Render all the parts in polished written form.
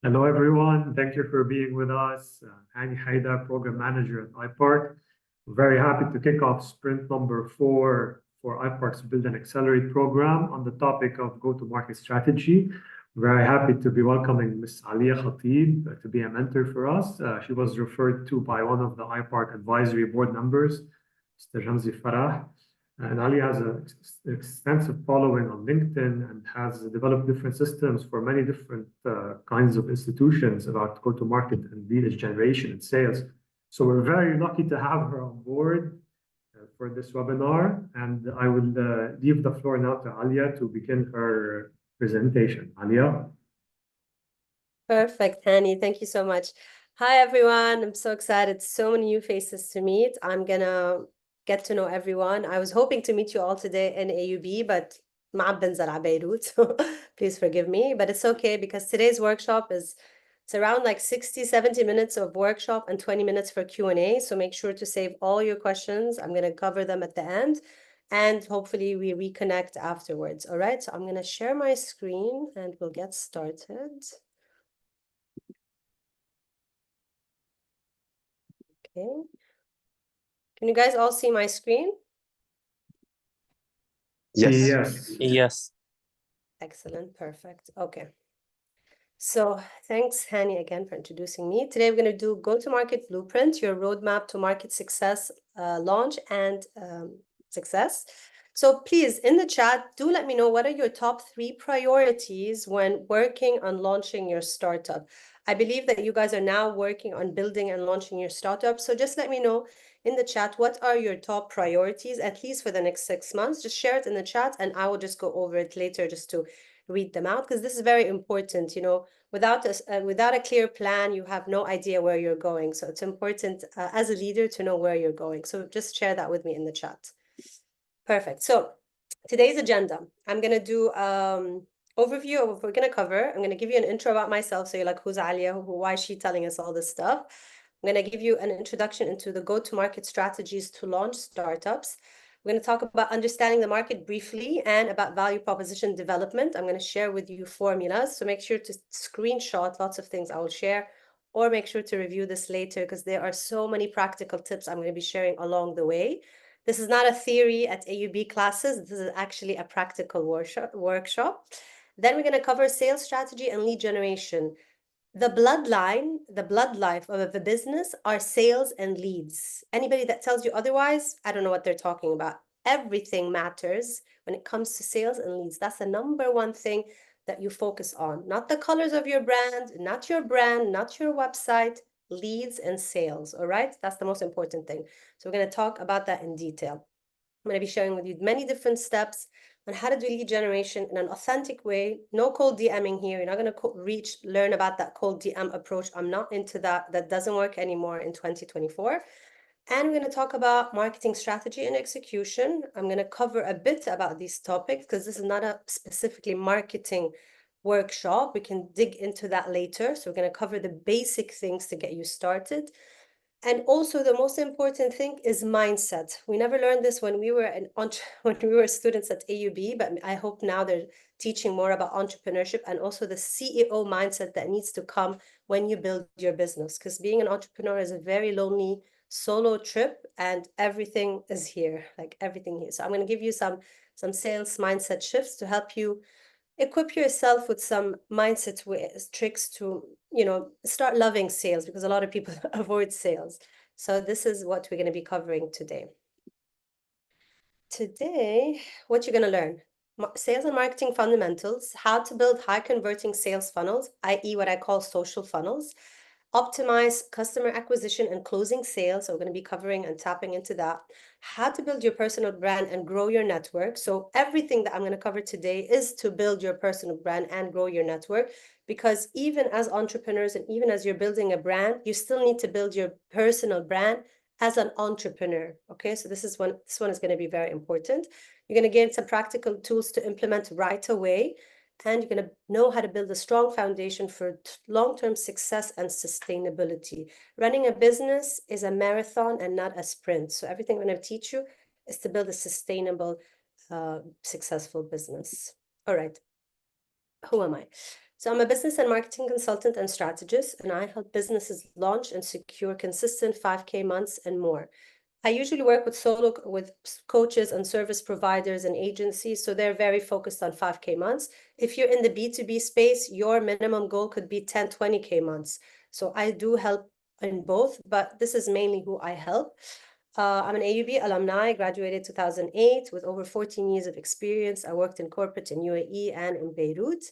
Hello, everyone. Thank you for being with us. Hani Haida, Program Manager at iPark. We're very happy to kick off sprint number 4 for iPark's Build and Accelerate program on the topic of go-to-market strategy. We're very happy to be welcoming Ms. Alia Khatib to be a mentor for us. She was referred to by one of the iPark advisory board members, Mr. Ramzi Farah. And Ali has an extensive following on LinkedIn and has developed different systems for many different kinds of institutions about go-to-market and lead generation and sales. So we're very lucky to have her on board for this webinar. And I will leave the floor now to Alia to begin her presentation. Alia. Perfect, Hani. Thank you so much. Hi, everyone. I'm so excited. So many new faces to meet. I'm going to get to know everyone. I was hoping to meet you all today in AUB, but Beirut, so please forgive me. But it's okay because today's workshop it's around like 60, 70 minutes of workshop and 20 minutes for Q&A. So make sure to save all your questions. I'm going to cover them at the end. And hopefully we reconnect afterwards. All right, so I'm going to share my screen and we'll get started. Okay. Can you guys all see my screen? Yes. Yes. Excellent. Perfect. Okay. So thanks, Hani, again for introducing me. Today we're going to do go-to-market blueprint, your roadmap to market success, launch and success. So please, in the chat, do let me know what are your top 3 priorities when working on launching your startup. I believe that you guys are now working on building and launching your startup. So just let me know in the chat, what are your top priorities, at least for the next 6 months? Just share it in the chat and I will just go over it later just to read them out, because this is very important. You know, without a clear plan, you have no idea where you're going. So it's important as a leader to know where you're going. So just share that with me in the chat. Perfect. So today's agenda, I'm going to do overview of what we're going to cover. I'm going to give you an intro about myself. So you're like, who's Alia? Why is she telling us all this stuff? I'm going to give you an introduction into the go-to-market strategies to launch startups. We're going to talk about understanding the market briefly and about value proposition development. I'm going to share with you formulas. So make sure to screenshot lots of things I will share, or make sure to review this later because there are so many practical tips I'm going to be sharing along the way. This is not a theory at AUB classes. This is actually a practical workshop. Then we're going to cover sales strategy and lead generation. The blood life of a business are sales and leads. Anybody that tells you otherwise, I don't know what they're talking about. Everything matters when it comes to sales and leads. That's the #1 thing that you focus on. Not the colors of your brand, not your website, leads and sales, all right? That's the most important thing. So we're going to talk about that in detail. I'm going to be sharing with you many different steps on how to do lead generation in an authentic way. No cold DMing here. You're not going to learn about that cold DM approach. I'm not into that. That doesn't work anymore in 2024. And we're going to talk about marketing strategy and execution. I'm going to cover a bit about these topics because this is not a specifically marketing workshop. We can dig into that later. So we're going to cover the basic things to get you started. And also the most important thing is mindset. We never learned this when we were students at AUB, but I hope now they're teaching more about entrepreneurship and also the CEO mindset that needs to come when you build your business. Because being an entrepreneur is a very lonely solo trip and everything is here, like everything here. So I'm going to give you some sales mindset shifts to help you equip yourself with some mindset tricks to, you know, start loving sales, because a lot of people avoid sales. So this is what we're going to be covering today. Today, what you're going to learn: sales and marketing fundamentals, how to build high converting sales funnels, i.e. what I call social funnels, optimize customer acquisition and closing sales. So we're going to be covering and tapping into that. How to build your personal brand and grow your network. So everything that I'm going to cover today is to build your personal brand and grow your network, because even as entrepreneurs and even as you're building a brand, you still need to build your personal brand as an entrepreneur. Okay, so this one is going to be very important. You're going to gain some practical tools to implement right away. And you're going to know how to build a strong foundation for long-term success and sustainability. Running a business is a marathon and not a sprint. So everything I'm going to teach you is to build a sustainable, successful business. All right. Who am I? So I'm a business and marketing consultant and strategist, and I help businesses launch and secure consistent 5K months and more. I usually work with coaches and service providers and agencies, so they're very focused on 5K months. If you're in the B2B space, your minimum goal could be 10, 20K months. So I do help in both, but this is mainly who I help. I'm an AUB alumni, graduated 2008 with over 14 years of experience. I worked in corporate in UAE and in Beirut.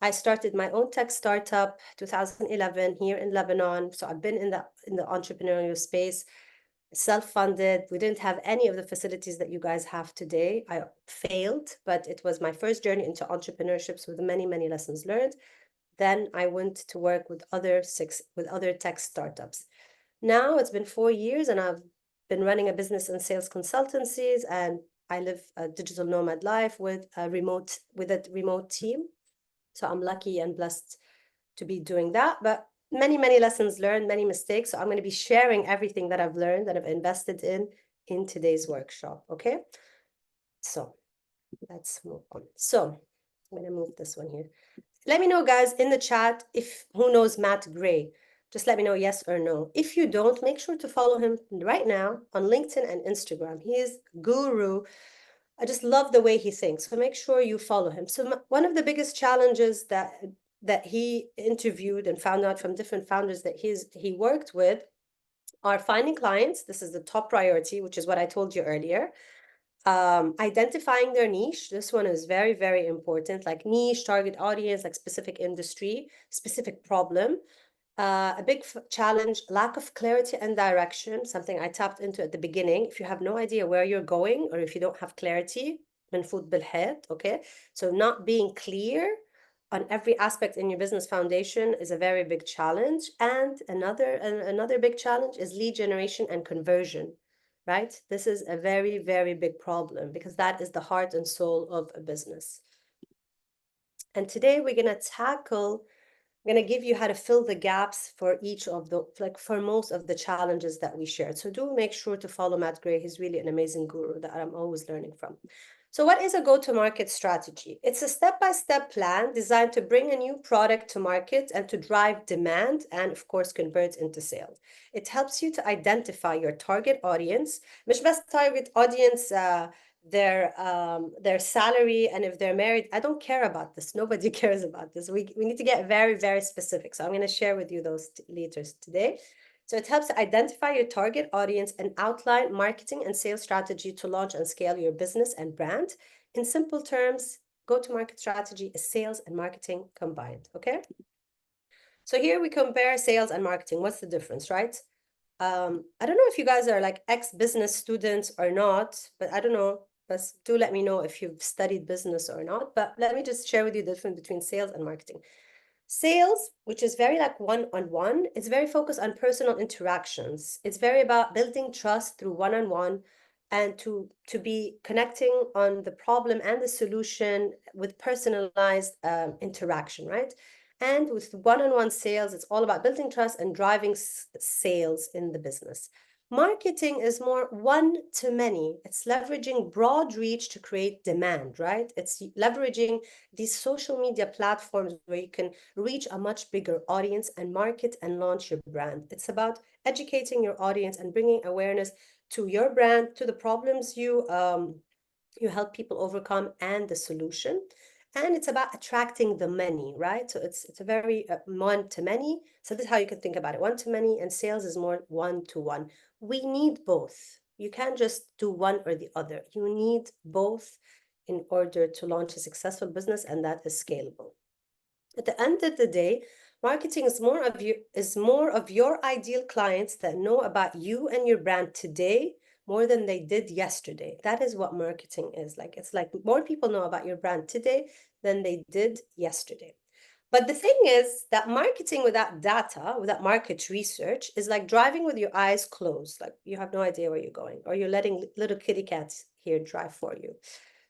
I started my own tech startup 2011 here in Lebanon. So I've been in the entrepreneurial space, self-funded. We didn't have any of the facilities that you guys have today. I failed, but it was my first journey into entrepreneurships with many, many lessons learned. Then I went to work with other tech startups. Now it's been 4 years and I've been running a business and sales consultancies, and I live a digital nomad life with a remote team. So I'm lucky and blessed to be doing that, but many, many lessons learned, many mistakes. So I'm going to be sharing everything that I've learned, that I've invested in today's workshop. Okay. So let's move on. So I'm going to move this one here. Let me know, guys, in the chat, if who knows Matt Gray. Just let me know yes or no. If you don't, make sure to follow him right now on LinkedIn and Instagram. He is guru. I just love the way he thinks. So make sure you follow him. So one of the biggest challenges that he interviewed and found out from different founders that he worked with are finding clients. This is the top priority, which is what I told you earlier. Identifying their niche. This one is very, very important, like niche, target audience, like specific industry, specific problem. A big challenge, lack of clarity and direction, something I tapped into at the beginning. If you have no idea where you're going, or if you don't have clarity, منفوت بالحيط, okay? So not being clear on every aspect in your business foundation is a very big challenge. And another big challenge is lead generation and conversion, right? This is a very, very big problem because that is the heart and soul of a business. And today we're going to I'm going to give you how to fill the gaps for each of the, like for most of the challenges that we shared. So do make sure to follow Matt Gray. He's really an amazing guru that I'm always learning from. So what is a go-to-market strategy? It's a step-by-step plan designed to bring a new product to market and to drive demand and, of course, convert into sales. It helps you to identify your target audience, مش بس target audience, their salary, and if they're married. I don't care about this. Nobody cares about this. We need to get very, very specific. So I'm going to share with you those later today. So it helps to identify your target audience and outline marketing and sales strategy to launch and scale your business and brand. In simple terms, go-to-market strategy is sales and marketing combined. Okay. So here we compare sales and marketing. What's the difference, right? I don't know if you guys are like ex-business students or not, but I don't know. But do let me know if you've studied business or not. But let me just share with you the difference between sales and marketing. Sales, which is very like one-on-one, it's very focused on personal interactions. It's very about building trust through one-on-one and to be connecting on the problem and the solution with personalized interaction, right? And with one-on-one sales, it's all about building trust and driving sales in the business. Marketing is more one-to-many. It's leveraging broad reach to create demand, right? It's leveraging these social media platforms where you can reach a much bigger audience and market and launch your brand. It's about educating your audience and bringing awareness to your brand, to the problems you help people overcome and the solution. And it's about attracting the money, right? So it's a very one-to-many. So this is how you can think about it. One-to-many, and sales is more one-to-one. We need both. You can't just do one or the other. You need both in order to launch a successful business, and that is scalable. At the end of the day, marketing is more of your ideal clients that know about you and your brand today more than they did yesterday. That is what marketing is like. It's like more people know about your brand today than they did yesterday. But the thing is that marketing without data, without market research, is like driving with your eyes closed. Like you have no idea where you're going, or you're letting little kitty cats here drive for you.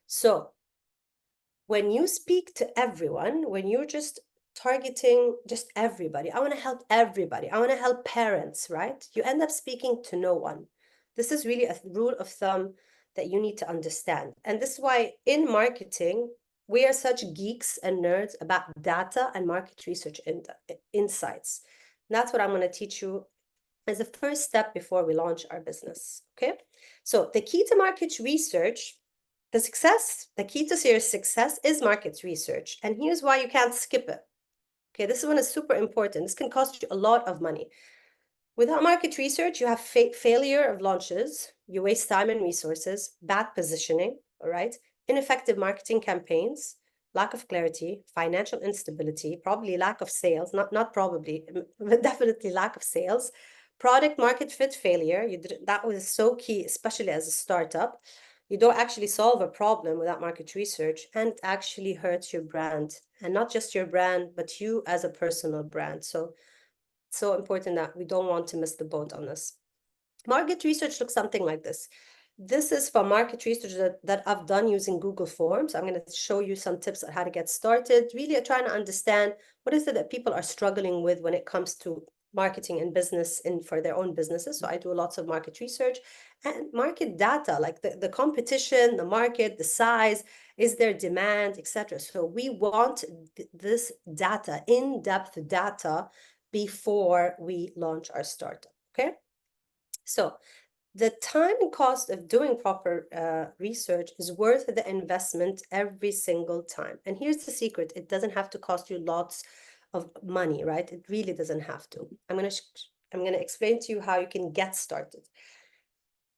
So when you speak to everyone, when you're just targeting just everybody, I want to help everybody, I want to help parents, right? You end up speaking to no one. This is really a rule of thumb that you need to understand. And this is why in marketing, we are such geeks and nerds about data and market research insights. And that's what I'm going to teach you as a first step before we launch our business. Okay. So the key to market research, the key to serious success is market research. And here's why you can't skip it. Okay. This one is super important. This can cost you a lot of money. Without market research, you have failure of launches, you waste time and resources, bad positioning, all right, ineffective marketing campaigns, lack of clarity, financial instability, probably lack of sales, not probably, but definitely lack of sales, product market fit failure. That was so key, especially as a startup. You don't actually solve a problem without market research, and it actually hurts your brand, and not just your brand, but you as a personal brand. So important that we don't want to miss the boat on this. Market research looks something like this. This is from market research that I've done using Google Forms. I'm going to show you some tips on how to get started. Really trying to understand what is it that people are struggling with when it comes to marketing and business for their own businesses. So I do lots of market research and market data, like the competition, the market, the size, is there demand, etc. So we want this data, in-depth data, before we launch our startup. Okay. So the time and cost of doing proper research is worth the investment every single time. And here's the secret. It doesn't have to cost you lots of money, right? It really doesn't have to. I'm going to explain to you how you can get started.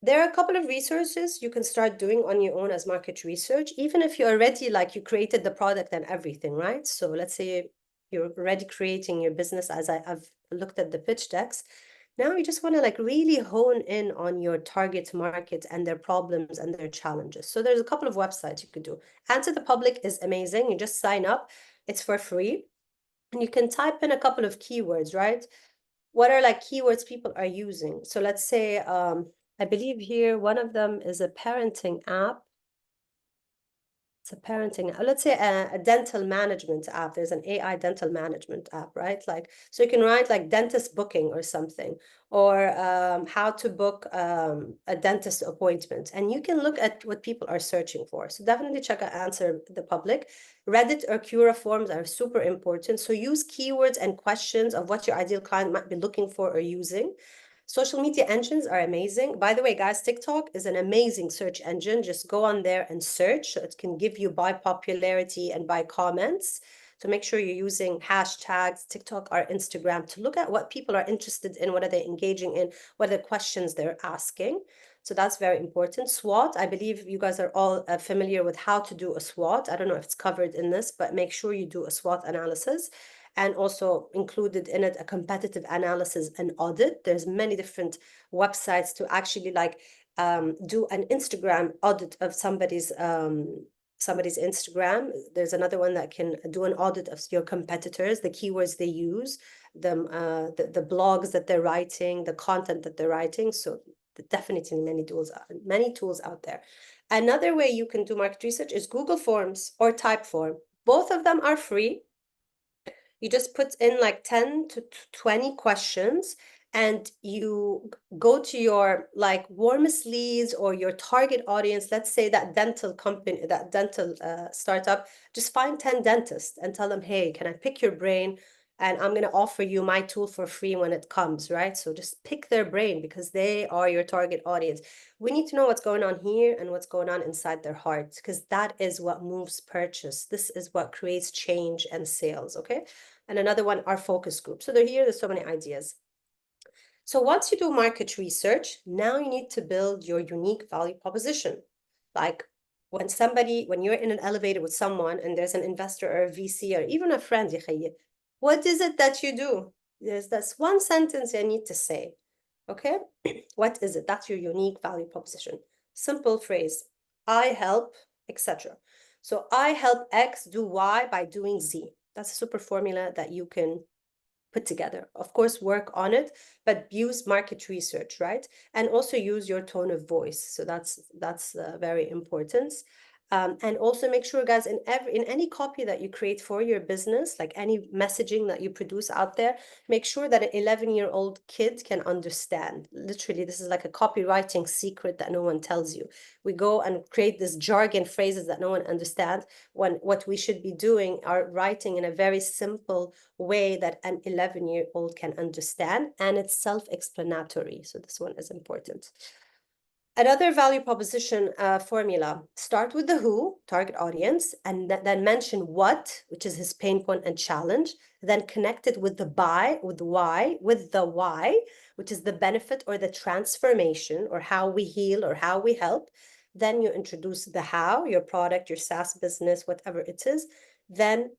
There are a couple of resources you can start doing on your own as market research, even if you're already, like, you created the product and everything, right? So let's say you're already creating your business, as I've looked at the pitch decks. Now you just want to, like, really hone in on your target market and their problems and their challenges. So there's a couple of websites you could do. Answer the Public is amazing. You just sign up. It's for free. And you can type in a couple of keywords, right? What are, like, keywords people are using? So let's say, I believe here one of them is a parenting app. It's a parenting, let's say a dental management app. There's an AI dental management app, right? Like, so you can write like dentist booking or something, or how to book a dentist appointment. And you can look at what people are searching for. So definitely check out Answer the Public. Reddit or Quora forums are super important. So use keywords and questions of what your ideal client might be looking for or using. Social media engines are amazing. By the way, guys, TikTok is an amazing search engine. Just go on there and search. So it can give you by popularity and by comments. So make sure you're using hashtags, TikTok or Instagram, to look at what people are interested in, what are they engaging in, what are the questions they're asking. So that's very important. SWOT, I believe you guys are all familiar with how to do a SWOT. I don't know if it's covered in this, but make sure you do a SWOT analysis. And also included in it a competitive analysis and audit. There's many different websites to actually, like, do an Instagram audit of somebody's Instagram. There's another one that can do an audit of your competitors, the keywords they use, the blogs that they're writing, the content that they're writing. So definitely many tools out there. Another way you can do market research is Google Forms or Typeform. Both of them are free. You just put in like 10 to 20 questions, and you go to your, like, warmest leads or your target audience. Let's say that dental company, that dental startup, just find 10 dentists and tell them, hey, can I pick your brain? And I'm going to offer you my tool for free when it comes, right? So just pick their brain, because they are your target audience. We need to know what's going on here and what's going on inside their hearts, because that is what moves purchase. This is what creates change and sales, okay? And another one are focus groups. So there's so many ideas. So once you do market research, now you need to build your unique value proposition. Like, when you're in an elevator with someone and there's an investor or a VC or even a friend, what is it that you do? That's one sentence I need to say. Okay, what is it? That's your unique value proposition. Simple phrase. I help, etc. So I help X do Y by doing Z. That's a super formula that you can put together. Of course, work on it, but use market research, right? And also use your tone of voice. So that's very important. And also make sure, guys, in any copy that you create for your business, like any messaging that you produce out there, make sure that an 11-year-old kid can understand. Literally, this is like a copywriting secret that no one tells you. We go and create this jargon phrases that no one understands, when what we should be doing are writing in a very simple way that an 11-year-old can understand, and it's self-explanatory. So this one is important. Another value proposition formula: start with the who, target audience, and then mention what, which is his pain point and challenge, then connect it with the why, which is the benefit or the transformation, or how we heal or how we help. Then you introduce the how, your product, your SaaS business, whatever it is. Then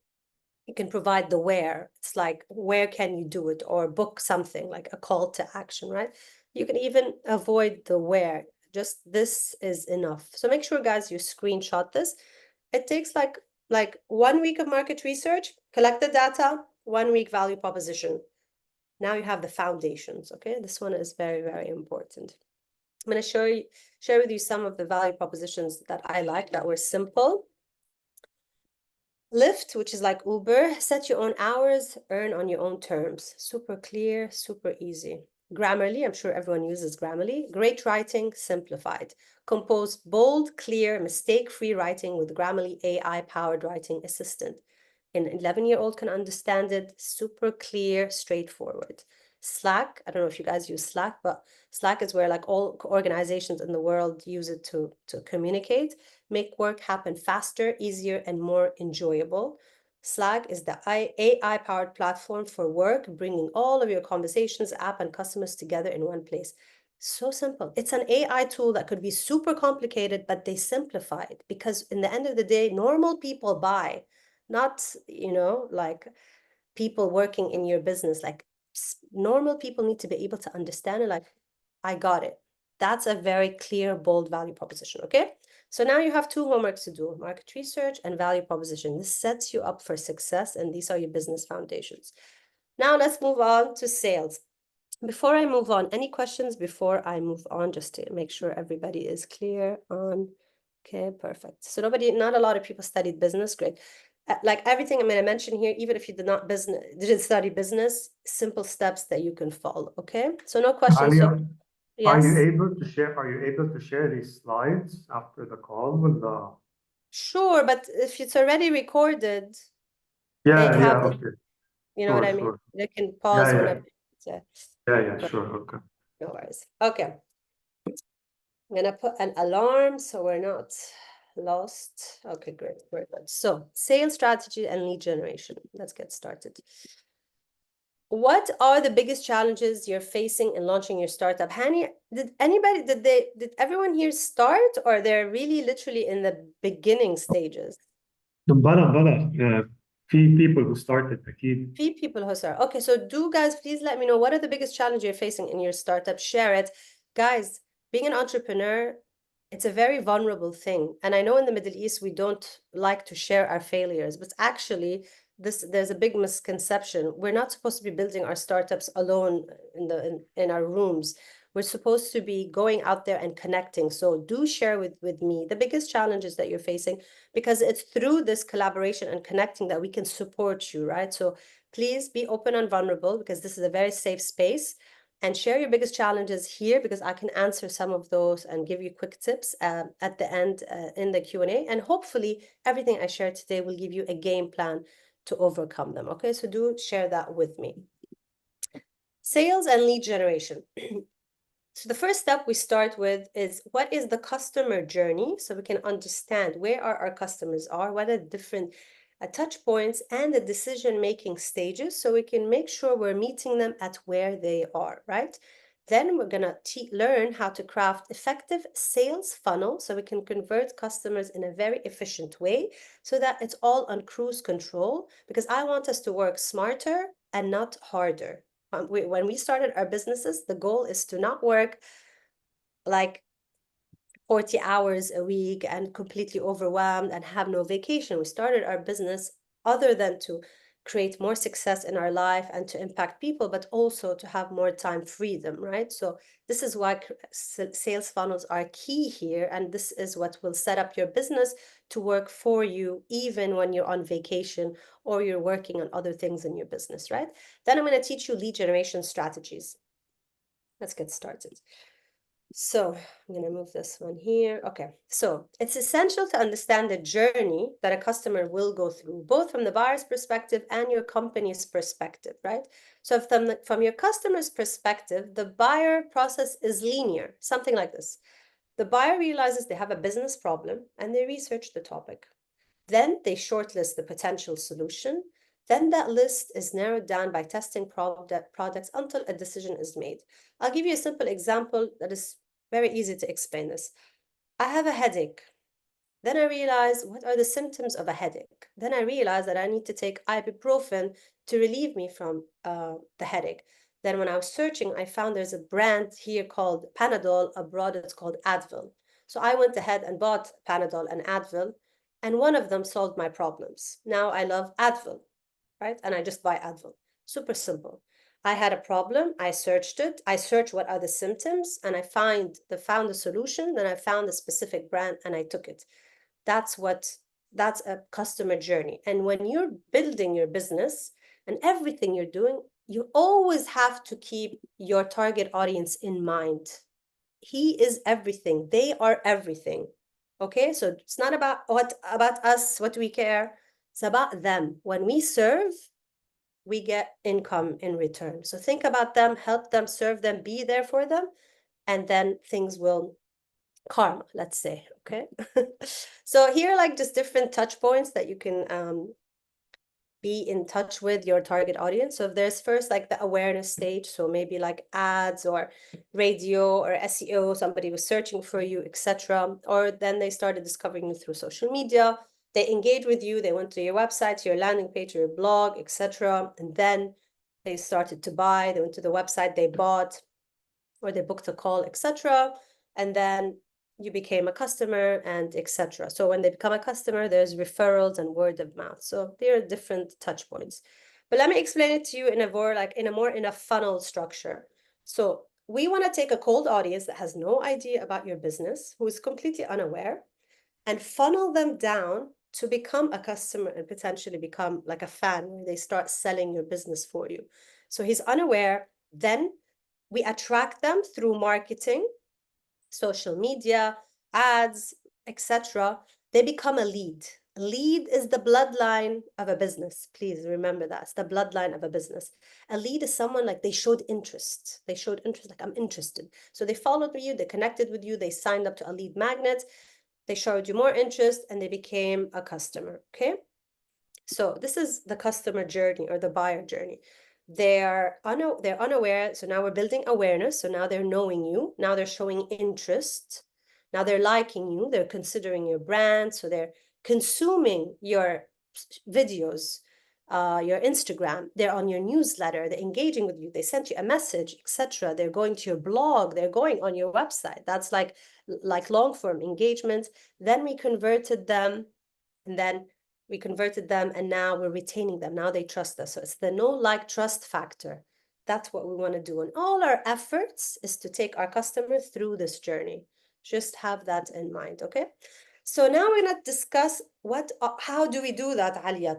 you can provide the where. It's like, where can you do it, or book something, like a call to action, right? You can even avoid the where. Just this is enough. So make sure, guys, you screenshot this. It takes like 1 week of market research, collect the data, 1 week value proposition. Now you have the foundations, okay? This one is very, very important. I'm going to share with you some of the value propositions that I like, that were simple. Lyft, which is like Uber, set your own hours, earn on your own terms. Super clear, super easy. Grammarly, I'm sure everyone uses Grammarly. Great writing, simplified. Compose bold, clear, mistake-free writing with Grammarly AI-powered writing assistant. An 11-year-old can understand it. Super clear, straightforward. Slack, I don't know if you guys use Slack, but Slack is where like all organizations in the world use it to communicate. Make work happen faster, easier, and more enjoyable. Slack is the AI-powered platform for work, bringing all of your conversations, app, and customers together in one place. So simple. It's an AI tool that could be super complicated, but they simplify it, because in the end of the day, normal people buy, not, like people working in your business. Like, normal people need to be able to understand it. Like, I got it. That's a very clear, bold value proposition, okay? So now you have two homeworks to do: market research and value proposition. This sets you up for success, and these are your business foundations. Now let's move on to sales. Before I move on, any questions before I move on, just to make sure everybody is clear on? Okay, perfect. So not a lot of people studied business. Great. Like everything I'm going to mention here, even if you didn't study business, simple steps that you can follow. Okay, so no questions. Alia, Yes. are you able to share these slides after the call with the? Sure, but if it's already recorded, Yeah, they have, okay. you know what I mean? Sure. They can pause whenever. Yeah, sure. Okay. No worries. Okay. I'm gonna put an alarm so we're not lost. Okay, great, very good. So sales strategy and lead generation. Let's get started. What are the biggest challenges you're facing in launching your startup? Hani, did everyone here start, or they're really literally in the beginning stages? بلا في people who started أكيد. Few people who start. Okay, so guys, please let me know, what are the biggest challenges you're facing in your startup? Share it. Guys, being an entrepreneur, it's a very vulnerable thing. And I know in the Middle East, we don't like to share our failures, but actually there's a big misconception. We're not supposed to be building our startups alone in our rooms. We're supposed to be going out there and connecting. So do share with me the biggest challenges that you're facing, because it's through this collaboration and connecting that we can support you, right? So please be open and vulnerable, because this is a very safe space. And share your biggest challenges here, because I can answer some of those and give you quick tips at the end in the Q&A. And hopefully everything I shared today will give you a game plan to overcome them. Okay, so do share that with me. Sales and lead generation. So the first step we start with is, what is the customer journey? So we can understand where our customers are, what are the different touch points and the decision-making stages, so we can make sure we're meeting them at where they are, right? Then we're gonna learn how to craft effective sales funnel, so we can convert customers in a very efficient way, so that it's all on cruise control, because I want us to work smarter and not harder. When we started our businesses, the goal is to not work like 40 hours a week and completely overwhelmed and have no vacation. We started our business other than to create more success in our life and to impact people, but also to have more time freedom, right? So this is why sales funnels are key here. And this is what will set up your business to work for you, even when you're on vacation or you're working on other things in your business, right? Then I'm going to teach you lead generation strategies. Let's get started. So I'm going to move this one here. Okay, so it's essential to understand the journey that a customer will go through, both from the buyer's perspective and your company's perspective, right? So from your customer's perspective, the buyer process is linear, something like this. The buyer realizes they have a business problem and they research the topic. Then they shortlist the potential solution. Then that list is narrowed down by testing products until a decision is made. I'll give you a simple example that is very easy to explain this. I have a headache. Then I realize, what are the symptoms of a headache? Then I realize that I need to take ibuprofen to relieve me from the headache. Then when I was searching, I found there's a brand here called Panadol, abroad it's called Advil. So I went ahead and bought Panadol and Advil, and one of them solved my problems. Now I love Advil, right? And I just buy Advil. Super simple. I had a problem, I searched it, I searched what are the symptoms, and I found the solution, then I found the specific brand and I took it. That's a customer journey. And when you're building your business and everything you're doing, you always have to keep your target audience in mind. He is everything. They are everything. Okay, so it's not about us, what we care. It's about them. When we serve, we get income in return. So think about them, help them, serve them, be there for them, and then things will karma, let's say. Okay. So here are like just different touch points that you can be in touch with your target audience. So if there's first like the awareness stage, so maybe like ads or radio or SEO, somebody was searching for you, etc. Or then they started discovering you through social media. They engage with you, they went to your website, to your landing page, to your blog, etc. And then they started to buy, they went to the website, they bought, or they booked a call, etc. And then you became a customer and etc. So when they become a customer, there's referrals and word of mouth. So there are different touch points. But let me explain it to you in a funnel structure. So we want to take a cold audience that has no idea about your business, who is completely unaware, and funnel them down to become a customer and potentially become like a fan where they start selling your business for you. So he's unaware. Then we attract them through marketing, social media, ads, etc. They become a lead. A lead is the bloodline of a business. Please remember that. It's the bloodline of a business. A lead is someone like they showed interest. They showed interest, like I'm interested. So they followed you, they connected with you, they signed up to a lead magnet, they showed you more interest, and they became a customer. Okay. So this is the customer journey or the buyer journey. They're unaware. So now we're building awareness. So now they're knowing you. Now they're showing interest. Now they're liking you. They're considering your brand. So they're consuming your videos, your Instagram. They're on your newsletter. They're engaging with you. They sent you a message, etc. They're going to your blog. They're going on your website. That's like long form engagement. Then we converted them, and now we're retaining them. Now they trust us. So it's the know, like, trust factor. That's what we want to do. And all our efforts is to take our customer through this journey. Just have that in mind, okay? So now we're going to discuss how do we do that, Alia?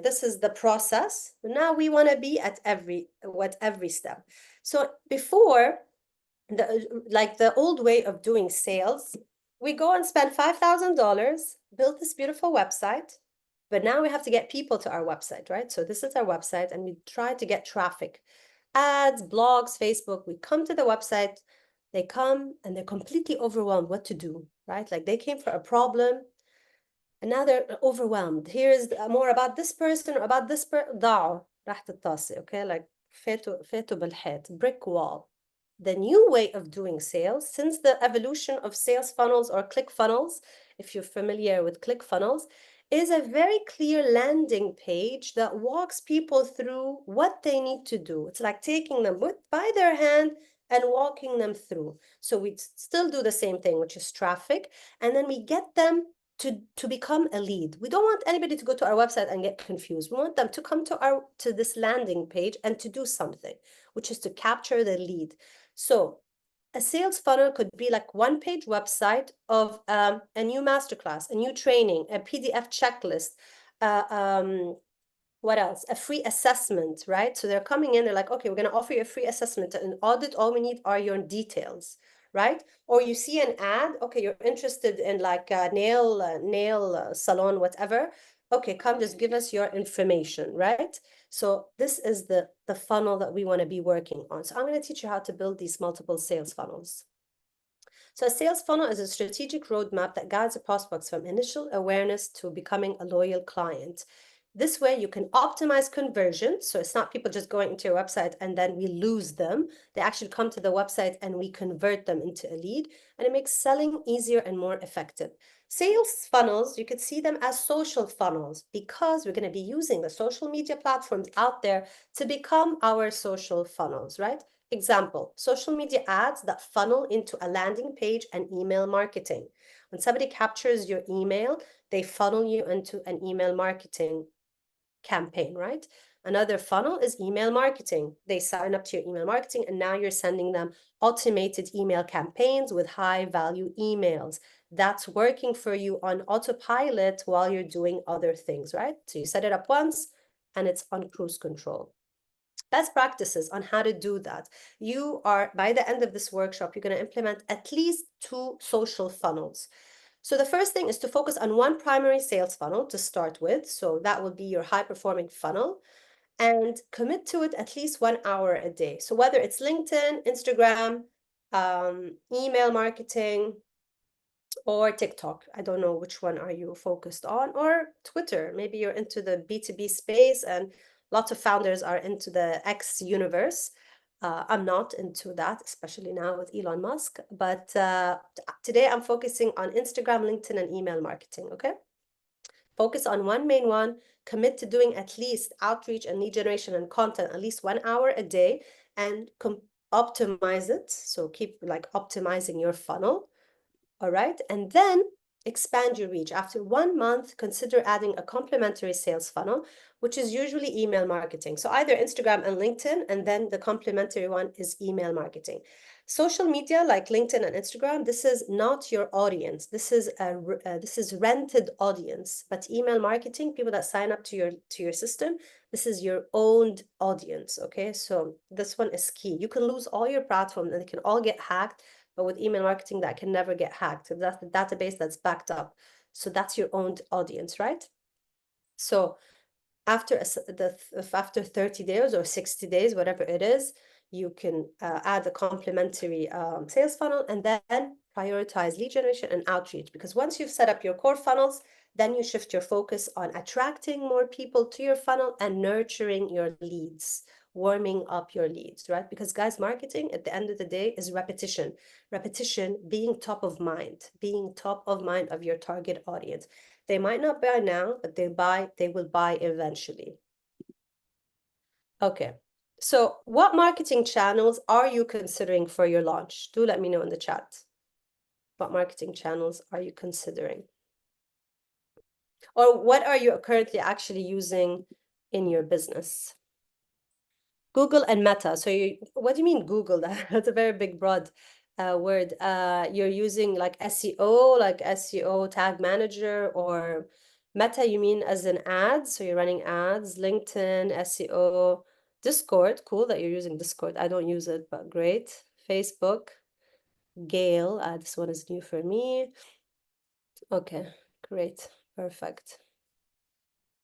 This is the process. Now we want to be at every step. So before, the old way of doing sales, we go and spend $5,000, build this beautiful website, but now we have to get people to our website, right? So this is our website, and we try to get traffic, ads, blogs, Facebook. We come to the website, they come and they're completely overwhelmed what to do, right? Like they came for a problem and now they're overwhelmed. Here's more about this person or about this person. Okay, like فاتوا بالحيط, brick wall. The new way of doing sales, since the evolution of sales funnels or click funnels, if you're familiar with click funnels, is a very clear landing page that walks people through what they need to do. It's like taking them by their hand and walking them through. So we still do the same thing, which is traffic, and then we get them to become a lead. We don't want anybody to go to our website and get confused. We want them to come to this landing page and to do something, which is to capture the lead. So a sales funnel could be like one-page website of a new masterclass, a new training, a PDF checklist, what else? A free assessment, right? So they're coming in, they're like, okay, we're going to offer you a free assessment, an audit. All we need are your details, right? Or you see an ad, okay, you're interested in like a nail salon, whatever. Okay, come, just give us your information, right? So this is the funnel that we want to be working on. So I'm going to teach you how to build these multiple sales funnels. So a sales funnel is a strategic roadmap that guides the prospects from initial awareness to becoming a loyal client. This way you can optimize conversion. So it's not people just going into your website and then we lose them. They actually come to the website and we convert them into a lead, and it makes selling easier and more effective. Sales funnels, you could see them as social funnels because we're going to be using the social media platforms out there to become our social funnels, right? Example, social media ads that funnel into a landing page and email marketing. When somebody captures your email, they funnel you into an email marketing campaign, right? Another funnel is email marketing. They sign up to your email marketing and now you're sending them automated email campaigns with high value emails. That's working for you on autopilot while you're doing other things, right? So you set it up once and it's on cruise control. Best practices on how to do that. You are, by the end of this workshop, you're going to implement at least 2 social funnels. So the first thing is to focus on one primary sales funnel to start with. So that will be your high performing funnel, and commit to it at least 1 hour a day. So whether it's LinkedIn, Instagram, email marketing, or TikTok. I don't know which one are you focused on, or Twitter. Maybe you're into the B2B space and lots of founders are into the X universe. I'm not into that, especially now with Elon Musk. But today I'm focusing on Instagram, LinkedIn, and email marketing, okay? Focus on one main one, commit to doing at least outreach and lead generation and content at least 1 hour a day, and optimize it. So keep like optimizing your funnel. All right, and then expand your reach. After 1 month, consider adding a complementary sales funnel, which is usually email marketing. So either Instagram and LinkedIn, and then the complementary one is email marketing. Social media like LinkedIn and Instagram, this is not your audience. This is rented audience. But email marketing, people that sign up to your system, this is your owned audience. Okay, so this one is key. You can lose all your platforms and they can all get hacked. But with email marketing, that can never get hacked. That's the database that's backed up. So that's your own audience, right? So after 30 days or 60 days, whatever it is, you can add a complementary sales funnel and then prioritize lead generation and outreach. Because once you've set up your core funnels, then you shift your focus on attracting more people to your funnel and nurturing your leads, warming up your leads, right? Because guys, marketing at the end of the day is repetition. Repetition, being top of mind of your target audience. They might not buy now, but they will buy eventually. Okay. So what marketing channels are you considering for your launch? Do let me know in the chat. What marketing channels are you considering? Or what are you currently actually using in your business? Google and Meta. So what do you mean Google? That's a very big, broad word. You're using like SEO, like SEO tag manager, or Meta, you mean as an ads? So you're running ads, LinkedIn, SEO, Discord. Cool that you're using Discord. I don't use it, but great. Facebook, Gale. This one is new for me. Okay, great. Perfect.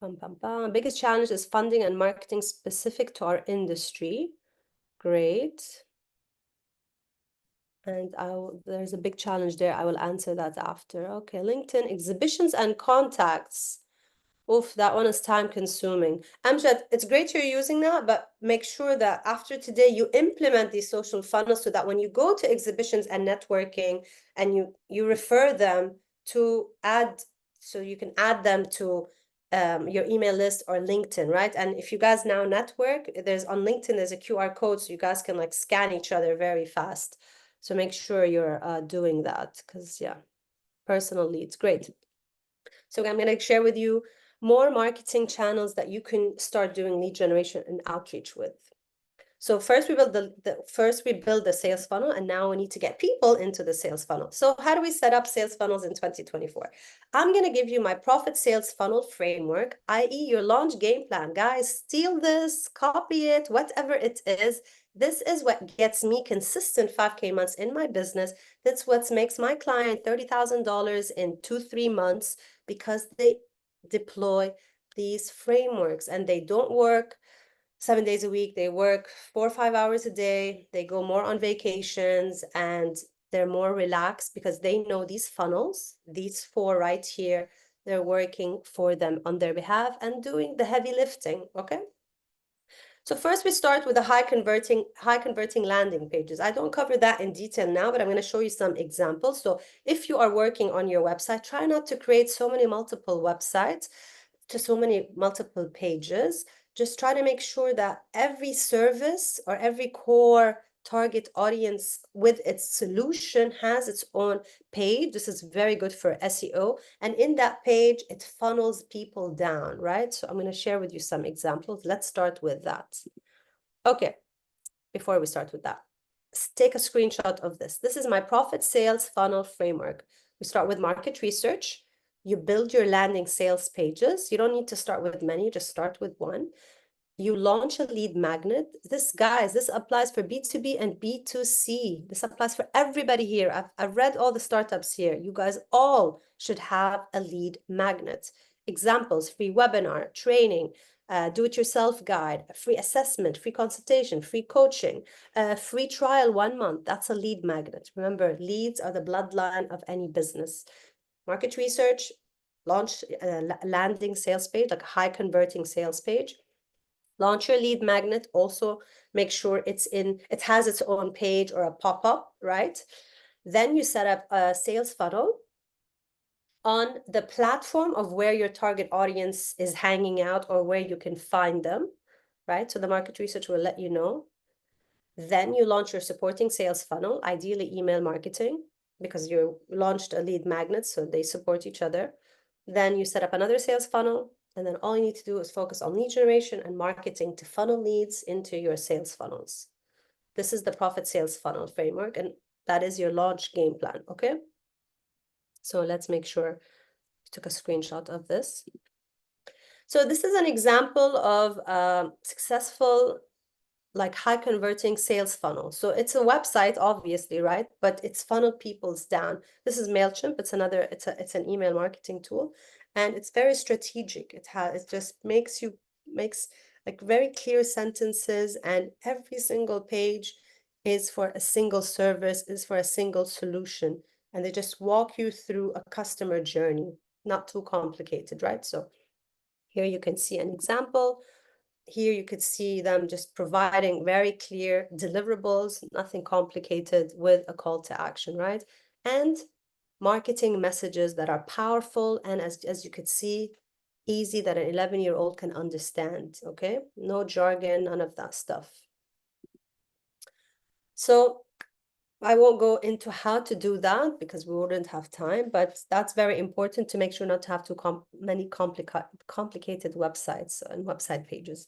Bum, bum, bum. Biggest challenge is funding and marketing specific to our industry. Great. And there's a big challenge there. I will answer that after. Okay, LinkedIn, exhibitions and contacts. Oof, that one is time consuming. Amjad, it's great you're using that, but make sure that after today you implement these social funnels so that when you go to exhibitions and networking and you refer them to so you can add them to your email list or LinkedIn, right? And if you guys now network, on LinkedIn, there's a QR code so you guys can like scan each other very fast. So make sure you're doing that because, yeah, personal leads, great. So I'm going to share with you more marketing channels that you can start doing lead generation and outreach with. So first we build the sales funnel, and now we need to get people into the sales funnel. So how do we set up sales funnels in 2024? I'm going to give you my profit sales funnel framework, i.e. your launch game plan. Guys, steal this, copy it, whatever it is. This is what gets me consistent 5K months in my business. That's what makes my client $30,000 in 2-3 months, because they deploy these frameworks and they don't work 7 days a week. They work 4 or 5 hours a day. They go more on vacations, and they're more relaxed because they know these funnels, these 4 right here, they're working for them on their behalf and doing the heavy lifting, okay? So first we start with the high converting landing pages. I don't cover that in detail now, but I'm going to show you some examples. So if you are working on your website, try not to create so many multiple websites to so many multiple pages. Just try to make sure that every service or every core target audience with its solution has its own page. This is very good for SEO. And in that page, it funnels people down, right? So I'm going to share with you some examples. Let's start with that. Okay, before we start with that, take a screenshot of this. This is my profit sales funnel framework. We start with market research. You build your landing sales pages. You don't need to start with many, just start with one. You launch a lead magnet. This applies for B2B and B2C. This applies for everybody here. I've read all the startups here. You guys all should have a lead magnet. Examples: free webinar, training, do-it-yourself guide, free assessment, free consultation, free coaching, free trial 1 month. That's a lead magnet. Remember, leads are the bloodline of any business. Market research, launch a landing sales page, like a high converting sales page. Launch your lead magnet. Also make sure it has its own page or a pop-up, right? Then you set up a sales funnel on the platform of where your target audience is hanging out or where you can find them, right? So the market research will let you know. Then you launch your supporting sales funnel, ideally email marketing, because you launched a lead magnet, so they support each other. Then you set up another sales funnel, and then all you need to do is focus on lead generation and marketing to funnel leads into your sales funnels. This is the profit sales funnel framework, and that is your launch game plan, okay? So let's make sure you took a screenshot of this. So this is an example of successful, like, high converting sales funnel. So it's a website, obviously, right? But it's funneled people's down. This is MailChimp. It's an email marketing tool, and it's very strategic. It just makes like very clear sentences, and every single page is for a single service, is for a single solution, and they just walk you through a customer journey, not too complicated, right? So here you can see an example. Here you could see them just providing very clear deliverables, nothing complicated, with a call to action, right? And marketing messages that are powerful and, as you could see, easy, that an 11-year-old can understand, okay? No jargon, none of that stuff. So I won't go into how to do that because we wouldn't have time, but that's very important to make sure not to have too many complicated websites and website pages.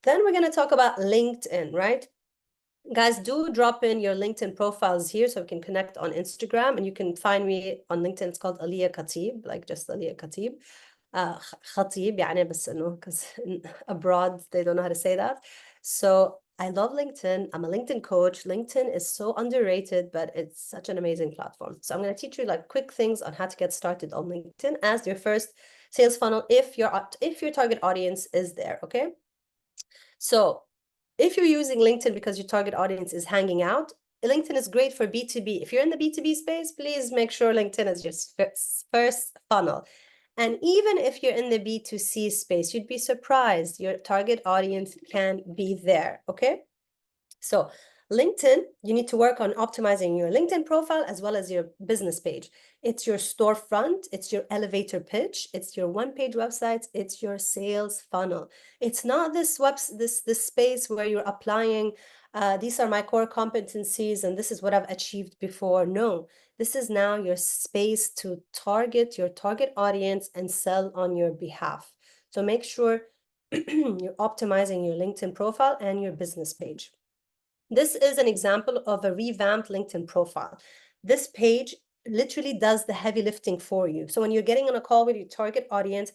Then we're going to talk about LinkedIn, right? Guys, do drop in your LinkedIn profiles here so we can connect on Instagram, and you can find me on LinkedIn. It's called Alia Khatib, like just Alia Khatib. Khatib, يعني بس إنه because abroad they don't know how to say that. So I love LinkedIn. I'm a LinkedIn coach. LinkedIn is so underrated, but it's such an amazing platform. So I'm going to teach you like quick things on how to get started on LinkedIn as your first sales funnel if your target audience is there, okay? So if you're using LinkedIn because your target audience is hanging out, LinkedIn is great for B2B. If you're in the B2B space, please make sure LinkedIn is your first funnel. And even if you're in the B2C space, you'd be surprised. Your target audience can be there, okay? So LinkedIn, you need to work on optimizing your LinkedIn profile as well as your business page. It's your storefront, it's your elevator pitch, it's your one-page website, it's your sales funnel. It's not this space where you're applying, these are my core competencies and this is what I've achieved before. No, this is now your space to target your target audience and sell on your behalf. So make sure you're optimizing your LinkedIn profile and your business page. This is an example of a revamped LinkedIn profile. This page literally does the heavy lifting for you. So when you're getting on a call with your target audience,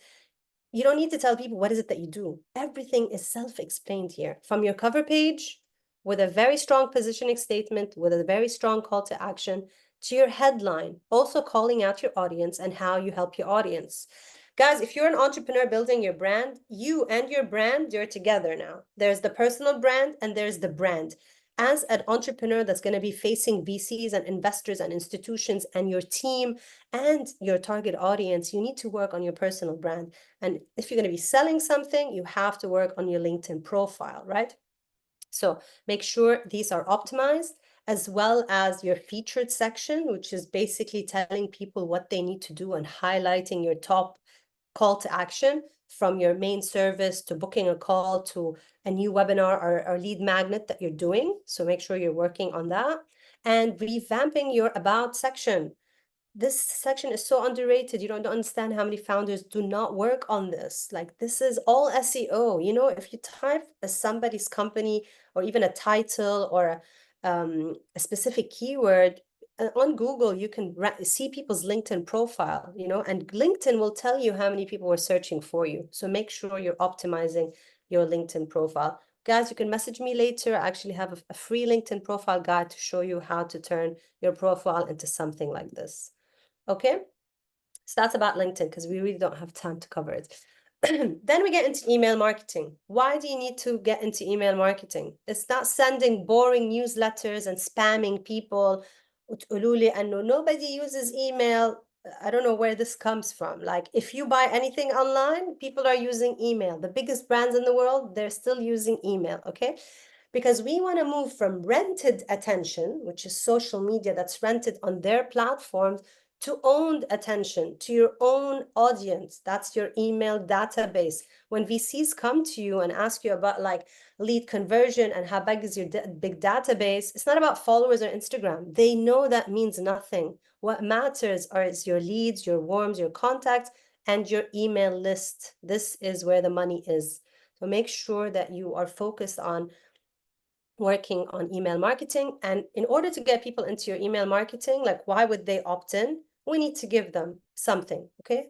you don't need to tell people what is it that you do. Everything is self-explained here. From your cover page, with a very strong positioning statement, with a very strong call to action, to your headline, also calling out your audience and how you help your audience. Guys, if you're an entrepreneur building your brand, you and your brand, you're together now. There's the personal brand and there's the brand. As an entrepreneur that's going to be facing VCs and investors and institutions and your team and your target audience, you need to work on your personal brand. And if you're going to be selling something, you have to work on your LinkedIn profile, right? So make sure these are optimized, as well as your featured section, which is basically telling people what they need to do and highlighting your top call to action, from your main service to booking a call to a new webinar or lead magnet that you're doing. So make sure you're working on that. And revamping your about section. This section is so underrated. You don't understand how many founders do not work on this. Like, this is all SEO. You know, if you type somebody's company or even a title or a specific keyword on Google, you can see people's LinkedIn profile, you know, and LinkedIn will tell you how many people were searching for you. So make sure you're optimizing your LinkedIn profile. Guys, you can message me later. I actually have a free LinkedIn profile guide to show you how to turn your profile into something like this. Okay, so that's about LinkedIn, because we really don't have time to cover it. Then we get into email marketing. Why do you need to get into email marketing? It's not sending boring newsletters and spamming people. And nobody uses email. I don't know where this comes from. Like, if you buy anything online, people are using email. The biggest brands in the world, they're still using email, okay? Because we want to move from rented attention, which is social media that's rented on their platforms, to owned attention, to your own audience. That's your email database. When VCs come to you and ask you about like lead conversion and how big is your big database, it's not about followers or Instagram. They know that means nothing. What matters is your leads, your warms, your contacts, and your email list. This is where the money is. So make sure that you are focused on working on email marketing. And in order to get people into your email marketing, like, why would they opt in? We need to give them something, okay?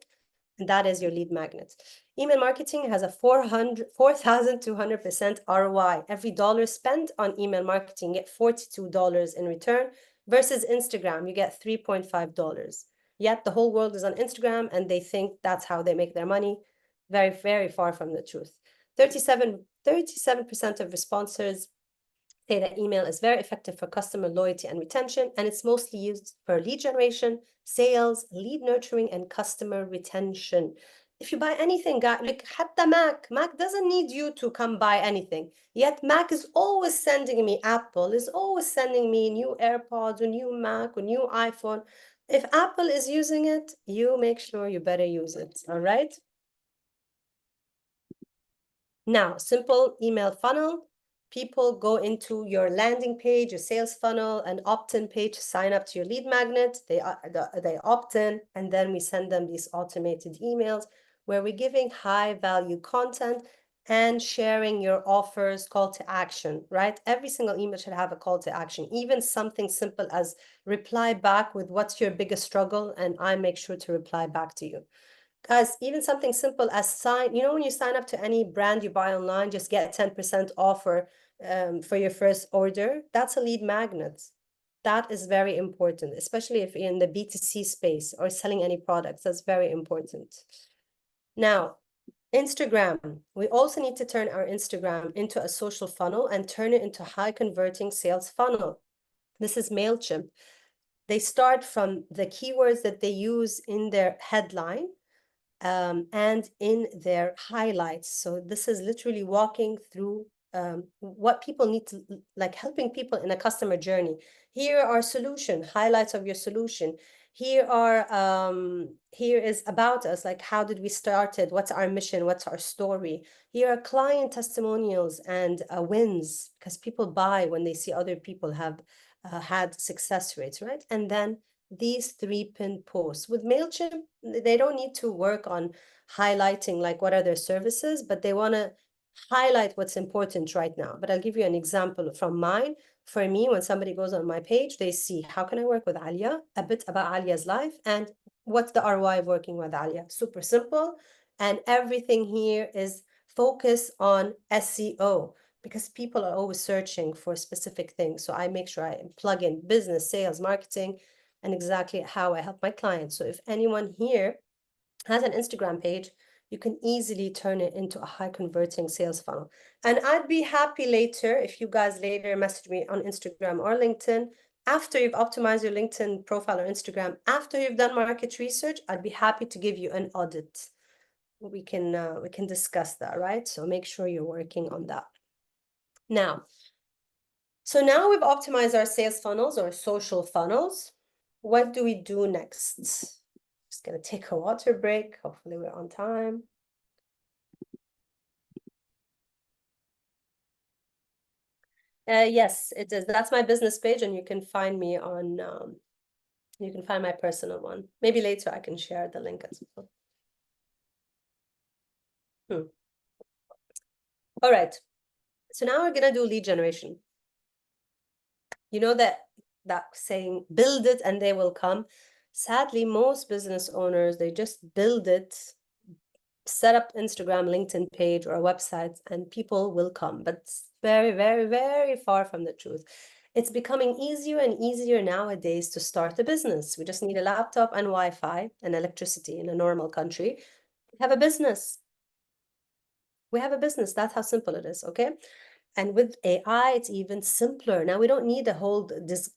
And that is your lead magnet. Email marketing has a 4,200% ROI. Every dollar spent on email marketing, you get $42 in return, versus Instagram, you get $3.5. Yet the whole world is on Instagram and they think that's how they make their money. Very, very far from the truth. 37% of responders say that email is very effective for customer loyalty and retention, and it's mostly used for lead generation, sales, lead nurturing, and customer retention. If you buy anything, like حتى Mac doesn't need you to come buy anything. Yet Mac is always sending me, Apple is always sending me new AirPods or new Mac or new iPhone. If Apple is using it, you make sure you better use it, all right? Now, simple email funnel. People go into your landing page, your sales funnel, an opt-in page to sign up to your lead magnet. They opt in, and then we send them these automated emails where we're giving high-value content and sharing your offers, call to action, right? Every single email should have a call to action, even something simple as reply back with what's your biggest struggle, and I make sure to reply back to you. Guys, even something simple as when you sign up to any brand you buy online, just get 10% offer for your first order. That's a lead magnet. That is very important, especially if you're in the B2C space or selling any products. That's very important. Now, Instagram. We also need to turn our Instagram into a social funnel and turn it into a high converting sales funnel. This is MailChimp. They start from the keywords that they use in their headline and in their highlights. So this is literally walking through what people need to, like helping people in a customer journey. Here are solution, highlights of your solution. Here is about us, like how did we started, what's our mission, what's our story. Here are client testimonials and wins, because people buy when they see other people have had success rates, right? And then these 3 pinned posts. With MailChimp, they don't need to work on highlighting like what are their services, but they want to highlight what's important right now. But I'll give you an example from mine. For me, when somebody goes on my page, they see how can I work with Alia, a bit about Alia's life, and what's the ROI of working with Alia. Super simple. And everything here is focus on SEO, because people are always searching for specific things. So I make sure I plug in business, sales, marketing, and exactly how I help my clients. So if anyone here has an Instagram page, you can easily turn it into a high converting sales funnel. And I'd be happy later, if you guys later message me on Instagram or LinkedIn, after you've optimized your LinkedIn profile or Instagram, after you've done market research, I'd be happy to give you an audit. We can discuss that, right? So make sure you're working on that. Now, so now we've optimized our sales funnels or social funnels. What do we do next? Just gonna take a water break. Hopefully we're on time. Yes, it is. That's my business page, and you can find me on, you can find my personal one. Maybe later I can share the link as well. All right. So now we're gonna do lead generation. You know that saying, build it and they will come. Sadly, most business owners, they just build it, set up Instagram, LinkedIn page or a website, and people will come. But it's very, very, very far from the truth. It's becoming easier and easier nowadays to start a business. We just need a laptop and Wi-Fi and electricity in a normal country. We have a business. We have a business. That's how simple it is, okay? And with AI, it's even simpler. Now we don't need a whole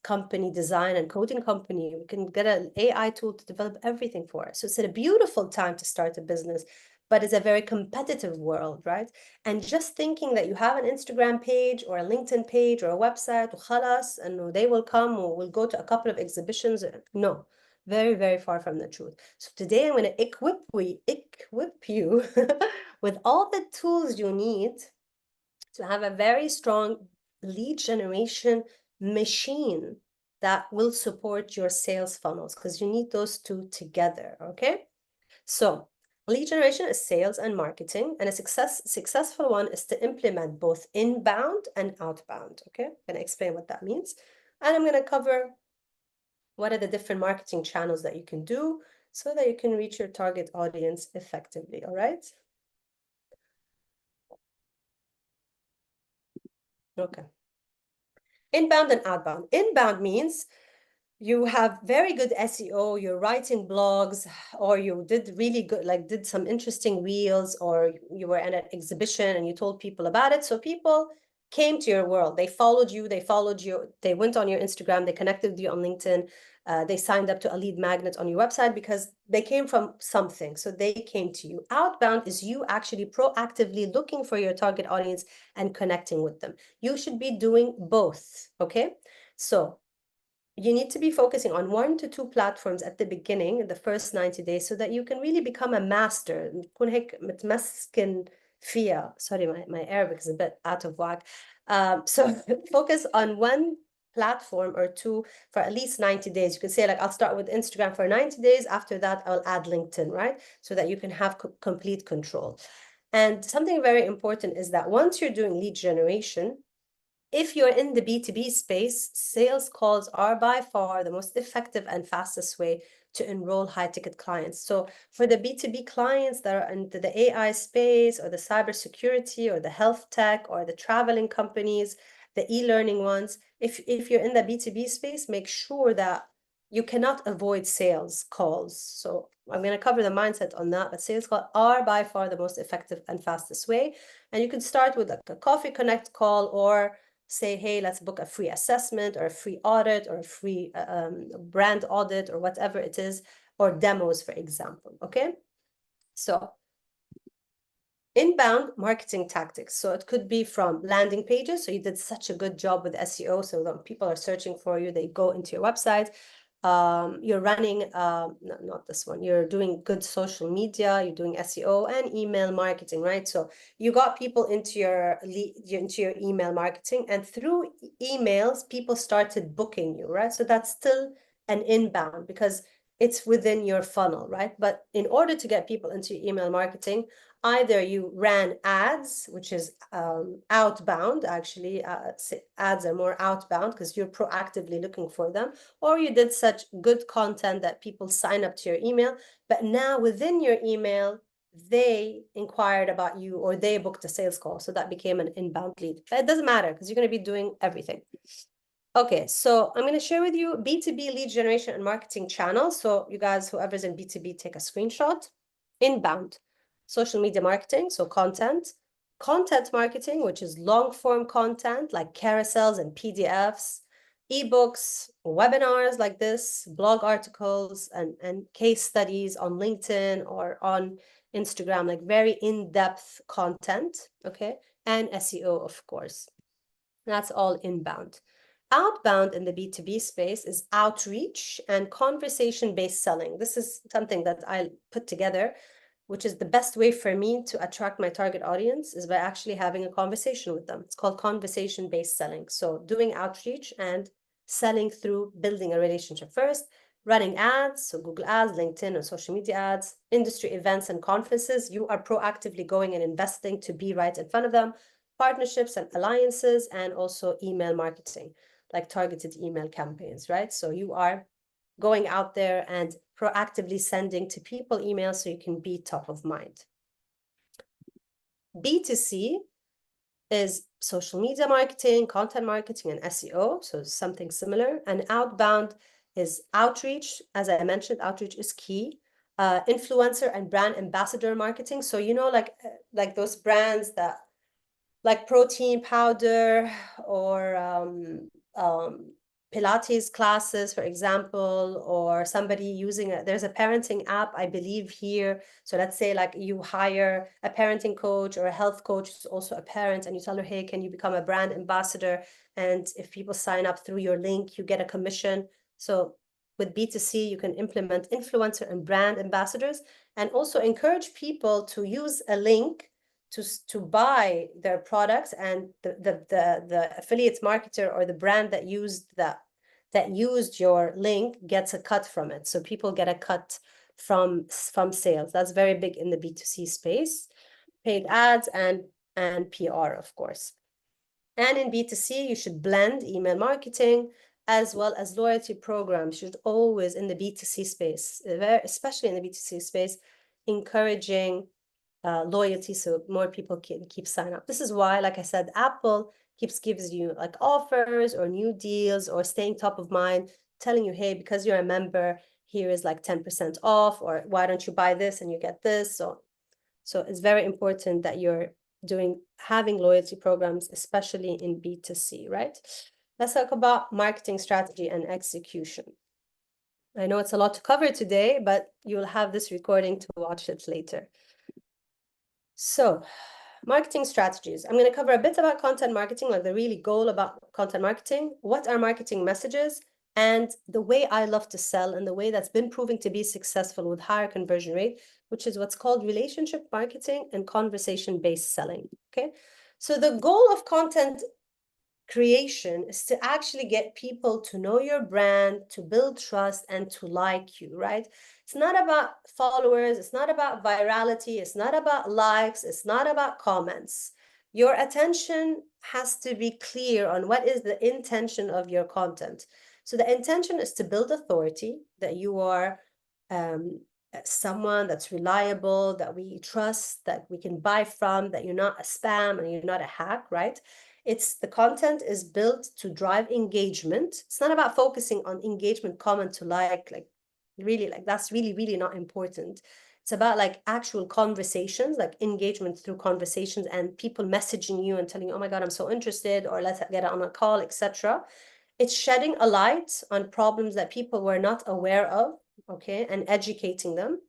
company design and coding company. We can get an AI tool to develop everything for us. So it's a beautiful time to start a business, but it's a very competitive world, right? And just thinking that you have an Instagram page or a LinkedIn page or a website, khalas, and they will come or we'll go to a couple of exhibitions. No, very, very far from the truth. So today I'm going to equip you with all the tools you need to have a very strong lead generation machine that will support your sales funnels, because you need those two together, okay? So lead generation is sales and marketing, and a successful one is to implement both inbound and outbound, okay? I'm going to explain what that means. And I'm going to cover what are the different marketing channels that you can do so that you can reach your target audience effectively, all right? Okay. Inbound and outbound. Inbound means you have very good SEO, you're writing blogs, or you did really good, like did some interesting reels, or you were at an exhibition and you told people about it. So people came to your world. They followed you, they went on your Instagram, they connected with you on LinkedIn, they signed up to a lead magnet on your website because they came from something. So they came to you. Outbound is you actually proactively looking for your target audience and connecting with them. You should be doing both, okay? So you need to be focusing on 1 to 2 platforms at the beginning, the first 90 days, so that you can really become a master. Sorry, my Arabic is a bit out of whack. So focus on 1 platform or 2 for at least 90 days. You can say, like, I'll start with Instagram for 90 days. After that, I'll add LinkedIn, right? So that you can have complete control. And something very important is that once you're doing lead generation, if you're in the B2B space, sales calls are by far the most effective and fastest way to enroll high-ticket clients. So for the B2B clients that are into the AI space or the cybersecurity or the health tech or the traveling companies, the e-learning ones, if you're in the B2B space, make sure that you cannot avoid sales calls. So I'm going to cover the mindset on that, but sales calls are by far the most effective and fastest way. And you can start with like a coffee connect call, or say, hey, let's book a free assessment or a free audit or a free brand audit or whatever it is, or demos, for example, okay? So Inbound marketing tactics. So it could be from landing pages. So you did such a good job with SEO. So when people are searching for you, they go into your website. You're running, not this one, you're doing good social media, you're doing SEO and email marketing, right? So you got people into your email marketing, and through emails, people started booking you, right? So that's still an inbound because it's within your funnel, right? But in order to get people into your email marketing, either you ran ads, which is outbound, actually, ads are more outbound because you're proactively looking for them, or you did such good content that people sign up to your email, but now within your email, they inquired about you or they booked a sales call. So that became an inbound lead. But it doesn't matter because you're going to be doing everything. Okay, so I'm going to share with you B2B lead generation and marketing channels. So you guys, whoever's in B2B, take a screenshot. Inbound, social media marketing, so content marketing, which is long form content like carousels and PDFs, ebooks, webinars like this, blog articles, and case studies on LinkedIn or on Instagram, like very in-depth content, okay? And SEO, of course. That's all inbound. Outbound in the B2B space is outreach and conversation-based selling. This is something that I put together, which is the best way for me to attract my target audience is by actually having a conversation with them. It's called conversation-based selling. So doing outreach and selling through building a relationship first, running ads, so Google ads, LinkedIn, or social media ads, industry events and conferences. You are proactively going and investing to be right in front of them, partnerships and alliances, and also email marketing, like targeted email campaigns, right? So you are going out there and proactively sending to people emails so you can be top of mind. B2C is social media marketing, content marketing, and SEO, so something similar. And outbound is outreach. As I mentioned, outreach is key. Influencer and brand ambassador marketing. So, you know, like those brands that, like protein powder or Pilates classes, for example, or somebody using there's a parenting app, I believe here. So let's say like you hire a parenting coach or a health coach who's also a parent, and you tell her, hey, can you become a brand ambassador? And if people sign up through your link, you get a commission. So with B2C, you can implement influencer and brand ambassadors and also encourage people to use a link to buy their products, and the affiliate marketer or the brand that used your link gets a cut from it. So people get a cut from sales. That's very big in the B2C space. Paid ads and PR, of course. And in B2C, you should blend email marketing as well as loyalty programs. You should always, in the B2C space, especially in the B2C space, encouraging loyalty so more people can keep signing up. This is why, like I said, Apple gives you like offers or new deals or staying top of mind, telling you, hey, because you're a member, here is like 10% off, or why don't you buy this and you get this. So it's very important that you're having loyalty programs, especially in B2C, right? Let's talk about marketing strategy and execution. I know it's a lot to cover today, but you'll have this recording to watch it later. So, marketing strategies. I'm going to cover a bit about content marketing, like the really goal about content marketing, what are marketing messages, and the way I love to sell and the way that's been proving to be successful with higher conversion rate, which is what's called relationship marketing and conversation-based selling, okay? So the goal of content creation is to actually get people to know your brand, to build trust, and to like you, right? It's not about followers, it's not about virality, it's not about likes, it's not about comments. Your attention has to be clear on what is the intention of your content. So the intention is to build authority, that you are someone that's reliable, that we trust, that we can buy from, that you're not a spam and you're not a hack, right? The content is built to drive engagement. It's not about focusing on engagement, comment to like really, like that's really, really not important. It's about like actual conversations, like engagement through conversations and people messaging you and telling you, oh my God, I'm so interested, or let's get on a call, etc. It's shedding a light on problems that people were not aware of, okay, and educating them.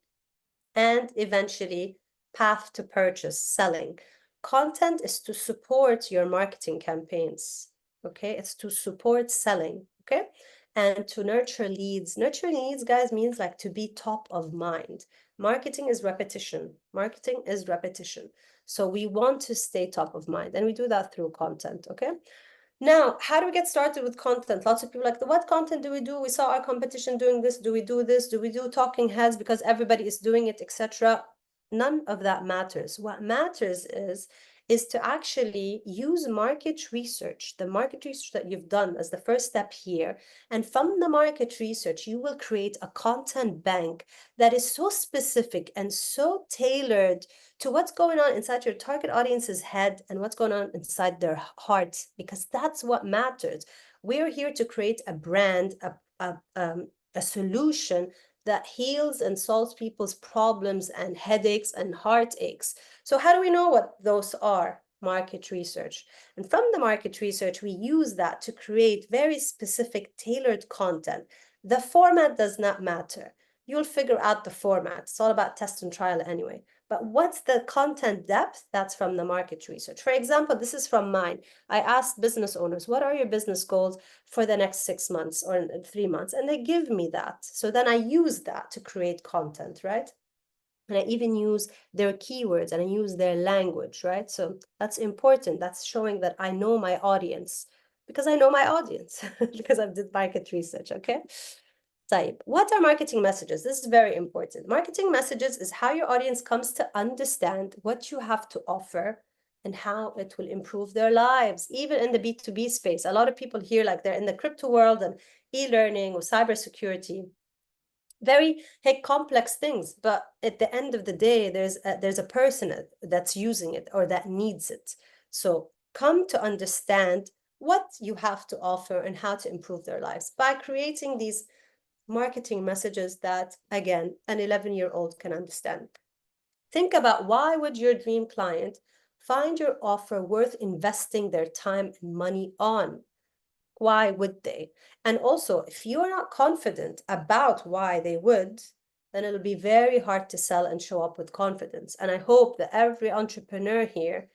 And eventually path to purchase, selling. Content is to support your marketing campaigns, okay? It's to support selling, okay? And to nurture leads. Nurturing leads, guys, means like to be top of mind. Marketing is repetition. Marketing is repetition. So we want to stay top of mind, and we do that through content, okay? Now, how do we get started with content? Lots of people are like, what content do we do? We saw our competition doing this. Do we do this? Do we do talking heads because everybody is doing it, etc.? None of that matters. What matters is to actually use market research, the market research that you've done as the first step here. And from the market research, you will create a content bank that is so specific and so tailored to what's going on inside your target audience's head and what's going on inside their hearts, because that's what matters. We're here to create a brand, a solution that heals and solves people's problems and headaches and heartaches. So how do we know what those are? Market research. And from the market research, we use that to create very specific tailored content. The format does not matter. You'll figure out the format. It's all about test and trial anyway. But what's the content depth? That's from the market research. For example, this is from mine. I asked business owners, what are your business goals for the next 6 months or 3 months? And they give me that. So then I use that to create content, right? And I even use their keywords and I use their language, right? So that's important. That's showing that I know my audience, because I know my audience, because I've did market research, okay? Type. What are marketing messages? This is very important. Marketing messages is how your audience comes to understand what you have to offer and how it will improve their lives, even in the B2B space. A lot of people here, like they're in the crypto world and e-learning or cybersecurity. Very complex things, but at the end of the day, there's a person that's using it or that needs it. So come to understand what you have to offer and how to improve their lives by creating these marketing messages that, again, an 11-year-old can understand. Think about, why would your dream client find your offer worth investing their time and money on? Why would they? And also, if you are not confident about why they would, then it'll be very hard to sell and show up with confidence. And I hope that every entrepreneur here,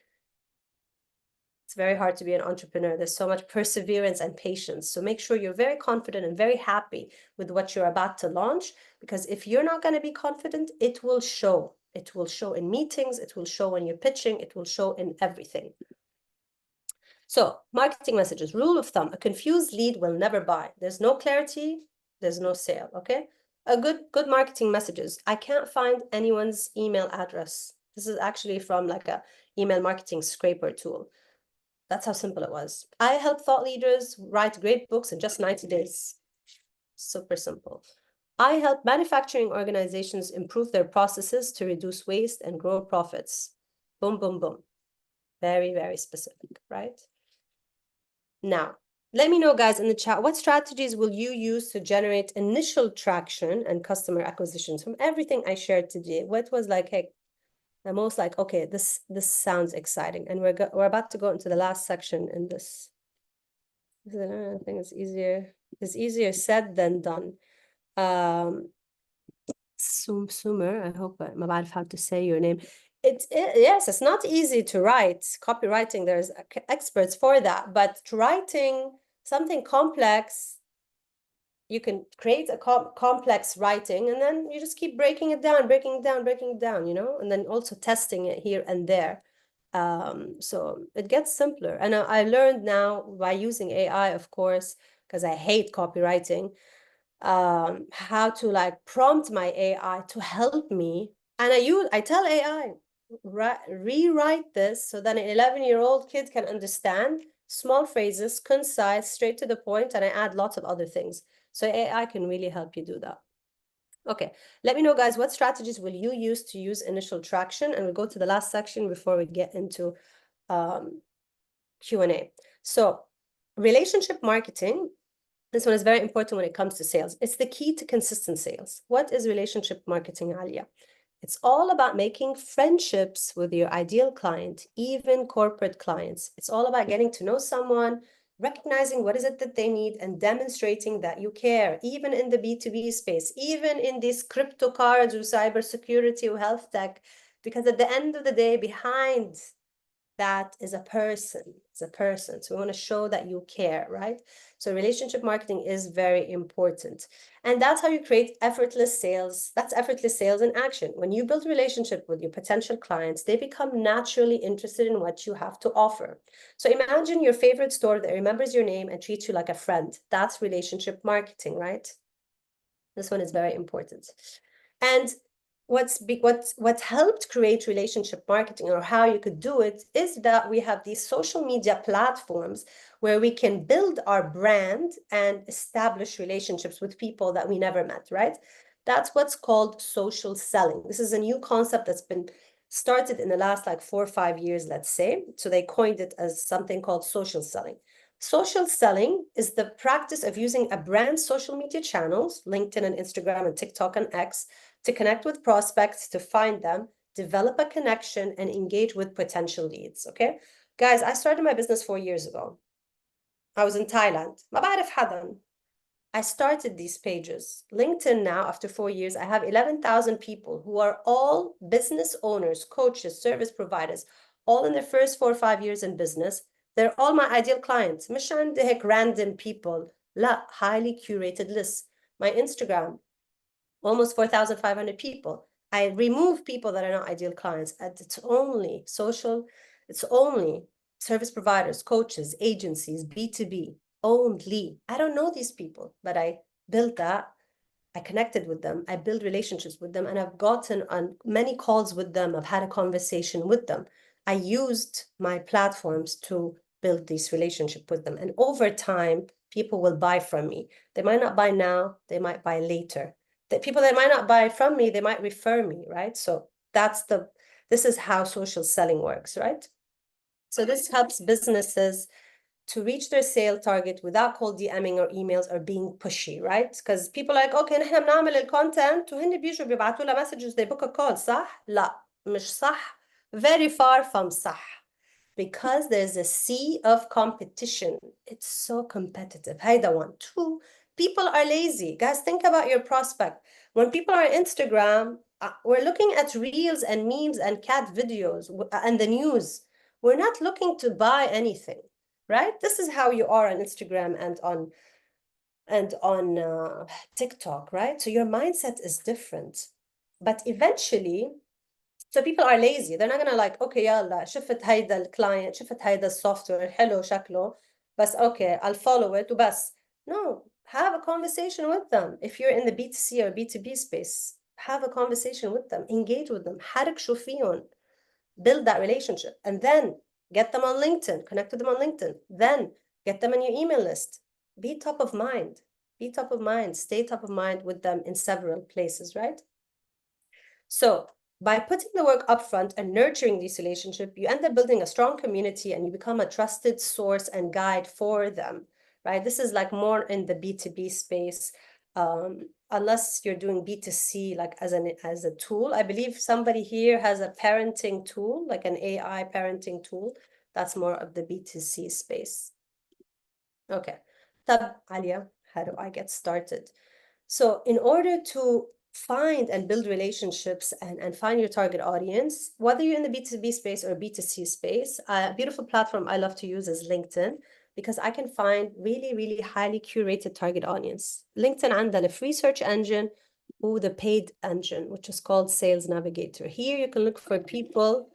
it's very hard to be an entrepreneur. There's so much perseverance and patience. So make sure you're very confident and very happy with what you're about to launch, because if you're not going to be confident, it will show. It will show in meetings. It will show when you're pitching. It will show in everything. So marketing messages, rule of thumb, a confused lead will never buy. There's no clarity. There's no sale. Okay. A good marketing messages. I can't find anyone's email address. This is actually from like a email marketing scraper tool. That's how simple it was. I help thought leaders write great books in just 90 days. Super simple. I help manufacturing organizations improve their processes to reduce waste and grow profits. Boom, boom, boom. Very, very specific, right? Now, let me know, guys, in the chat, what strategies will you use to generate initial traction and customer acquisitions from everything I shared today? What was like, hey, the most like, okay, this sounds exciting, and we're about to go into the last section in this. I think it's easier said than done. Sumer, I hope I'm about how to say your name. Yes, it's not easy to write copywriting. There's experts for that, but writing something complex, you can create a complex writing, and then you just keep breaking it down, you know, and then also testing it here and there. So it gets simpler. And I learned now by using AI, of course, because I hate copywriting, how to like prompt my AI to help me. And I tell AI, rewrite this so that an 11-year-old kid can understand small phrases, concise, straight to the point, and I add lots of other things. So AI can really help you do that. Okay, let me know, guys, what strategies will you use to use initial traction? And we'll go to the last section before we get into Q&A. So relationship marketing, this one is very important when it comes to sales. It's the key to consistent sales. What is relationship marketing, Alia? It's all about making friendships with your ideal client, even corporate clients. It's all about getting to know someone, recognizing what is it that they need, and demonstrating that you care, even in the B2B space, even in these crypto cards or cybersecurity or health tech. Because at the end of the day, behind that is a person. It's a person. So we want to show that you care, right? So relationship marketing is very important. And that's how you create effortless sales. That's effortless sales in action. When you build a relationship with your potential clients, they become naturally interested in what you have to offer. So imagine your favorite store that remembers your name and treats you like a friend. That's relationship marketing, right? This one is very important. And what helped create relationship marketing, or how you could do it, is that we have these social media platforms where we can build our brand and establish relationships with people that we never met, right? That's what's called social selling. This is a new concept that's been started in the last like 4 or 5 years, let's say. So they coined it as something called social selling. Social selling is the practice of using a brand's social media channels, LinkedIn and Instagram and TikTok and X, to connect with prospects, to find them, develop a connection, and engage with potential leads, okay? Guys, I started my business 4 years ago. I was in Thailand. ما بعرف حدا. I started these pages. LinkedIn now, after 4 years, I have 11,000 people who are all business owners, coaches, service providers, all in their first 4 or 5 years in business. They're all my ideal clients. مش عندي هيك random people. لا, highly curated lists. My Instagram, almost 4,500 people. I remove people that are not ideal clients. And it's only service providers, coaches, agencies, B2B, only. I don't know these people, but I built that. I connected with them. I built relationships with them, and I've gotten on many calls with them. I've had a conversation with them. I used my platforms to build this relationship with them. And over time, people will buy from me. They might not buy now, they might buy later. The people that might not buy from me, they might refer me, right? So this is how social selling works, right? So this helps businesses to reach their sale target without cold DMing or emails or being pushy, right? Because people are like, okay, نحن بنعمل الكونتنت وهن بيجوا بيبعتوا لها messages, they book a call, صح؟ لا, مش صح. Very far from صح. Because there's a sea of competition. It's so competitive. هيدا one. Two, people are lazy. Guys, think about your prospect. When people are on Instagram, we're looking at reels and memes and cat videos and the news. We're not looking to buy anything, right? This is how you are on Instagram and on TikTok, right? So your mindset is different. But eventually, so people are lazy. They're not gonna like, okay, يلا شفت هيدا الكلاينت, شفت هيدا السوفتوير, حلو شكله, بس okay, I'll follow it وبس. No, have a conversation with them. If you're in the B2C or B2B space, have a conversation with them, engage with them, حركشوا فيهم, build that relationship, and then get them on LinkedIn, connect with them on LinkedIn, then get them on your email list. Be top of mind, stay top of mind with them in several places, right? So by putting the work upfront and nurturing this relationship, you end up building a strong community and you become a trusted source and guide for them, right? This is like more in the B2B space, unless you're doing B2C, like as a tool. I believe somebody here has a parenting tool, like an AI parenting tool. That's more of the B2C space. Okay. Tab, Alia, how do I get started? So in order to find and build relationships and find your target audience, whether you're in the B2B space or B2C space, a beautiful platform I love to use is LinkedIn, because I can find really, really highly curated target audience. LinkedIn عندها the free search engine or the paid engine, which is called Sales Navigator. Here you can look for people.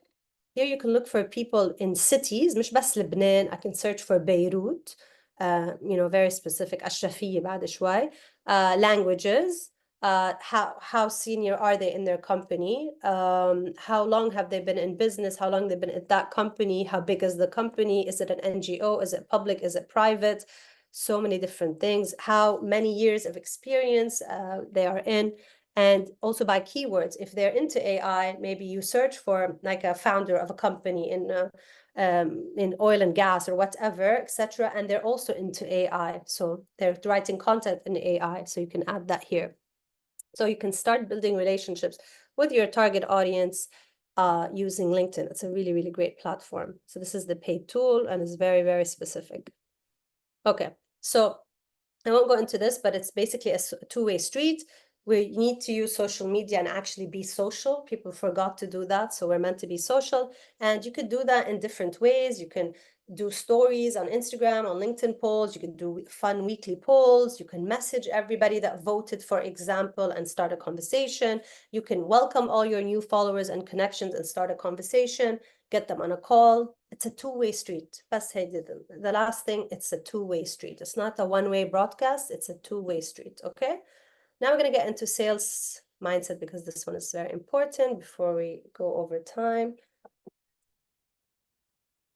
Here you can look for people in cities, مش بس لبنان. I can search for Beirut, very specific, أشرفية بعد شوي. Languages, how senior are they in their company, how long have they been in business, how long they've been at that company, how big is the company, is it an NGO, is it public, is it private, so many different things, how many years of experience they are in, and also by keywords. If they're into AI, maybe you search for like a founder of a company in oil and gas or whatever, etc. And they're also into AI. So they're writing content in AI. So you can add that here. So you can start building relationships with your target audience using LinkedIn. It's a really, really great platform. So this is the paid tool and it's very, very specific. Okay, so I won't go into this, but it's basically a two-way street. we need to use social media and actually be social. People forgot to do that, so we're meant to be social. And you could do that in different ways. You can do stories on Instagram, on LinkedIn polls. You can do fun weekly polls. You can message everybody that voted, for example, and start a conversation. You can welcome all your new followers and connections and start a conversation, get them on a call. It's a two-way street. The last thing, it's a two-way street. It's not a one-way broadcast. It's a two-way street, okay? Now we're going to get into sales mindset because this one is very important before we go over time.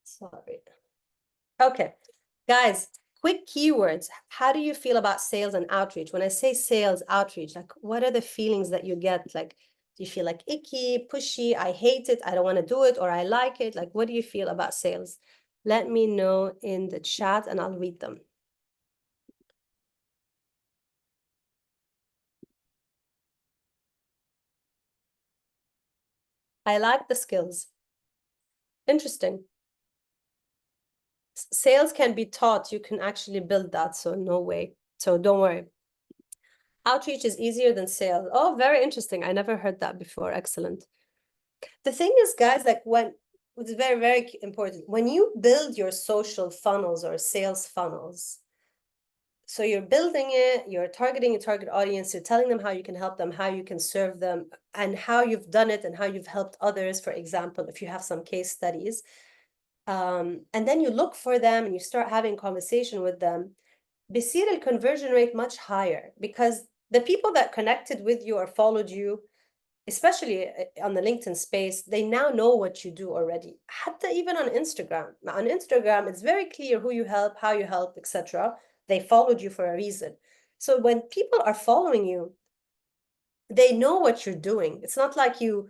Sorry. Okay, guys, quick keywords. How do you feel about sales and outreach? When I say sales, outreach, like what are the feelings that you get? Like, do you feel like icky, pushy, I hate it, I don't want to do it, or I like it? Like, what do you feel about sales? Let me know in the chat and I'll read them. I like the skills. Interesting. Sales can be taught. You can actually build that. So no way. So don't worry. Outreach is easier than sales. Oh, very interesting. I never heard that before. Excellent. The thing is, guys, like it's very, very important. When you build your social funnels or sales funnels, so you're building it, you're targeting a target audience, you're telling them how you can help them, how you can serve them, and how you've done it and how you've helped others, for example, if you have some case studies. And then you look for them and you start having conversation with them. بيصير الconversion rate much higher because the people that connected with you or followed you, especially on the LinkedIn space, they now know what you do already. حتى even on Instagram. On Instagram, it's very clear who you help, how you help, etc. They followed you for a reason. So when people are following you, they know what you're doing. It's not like you're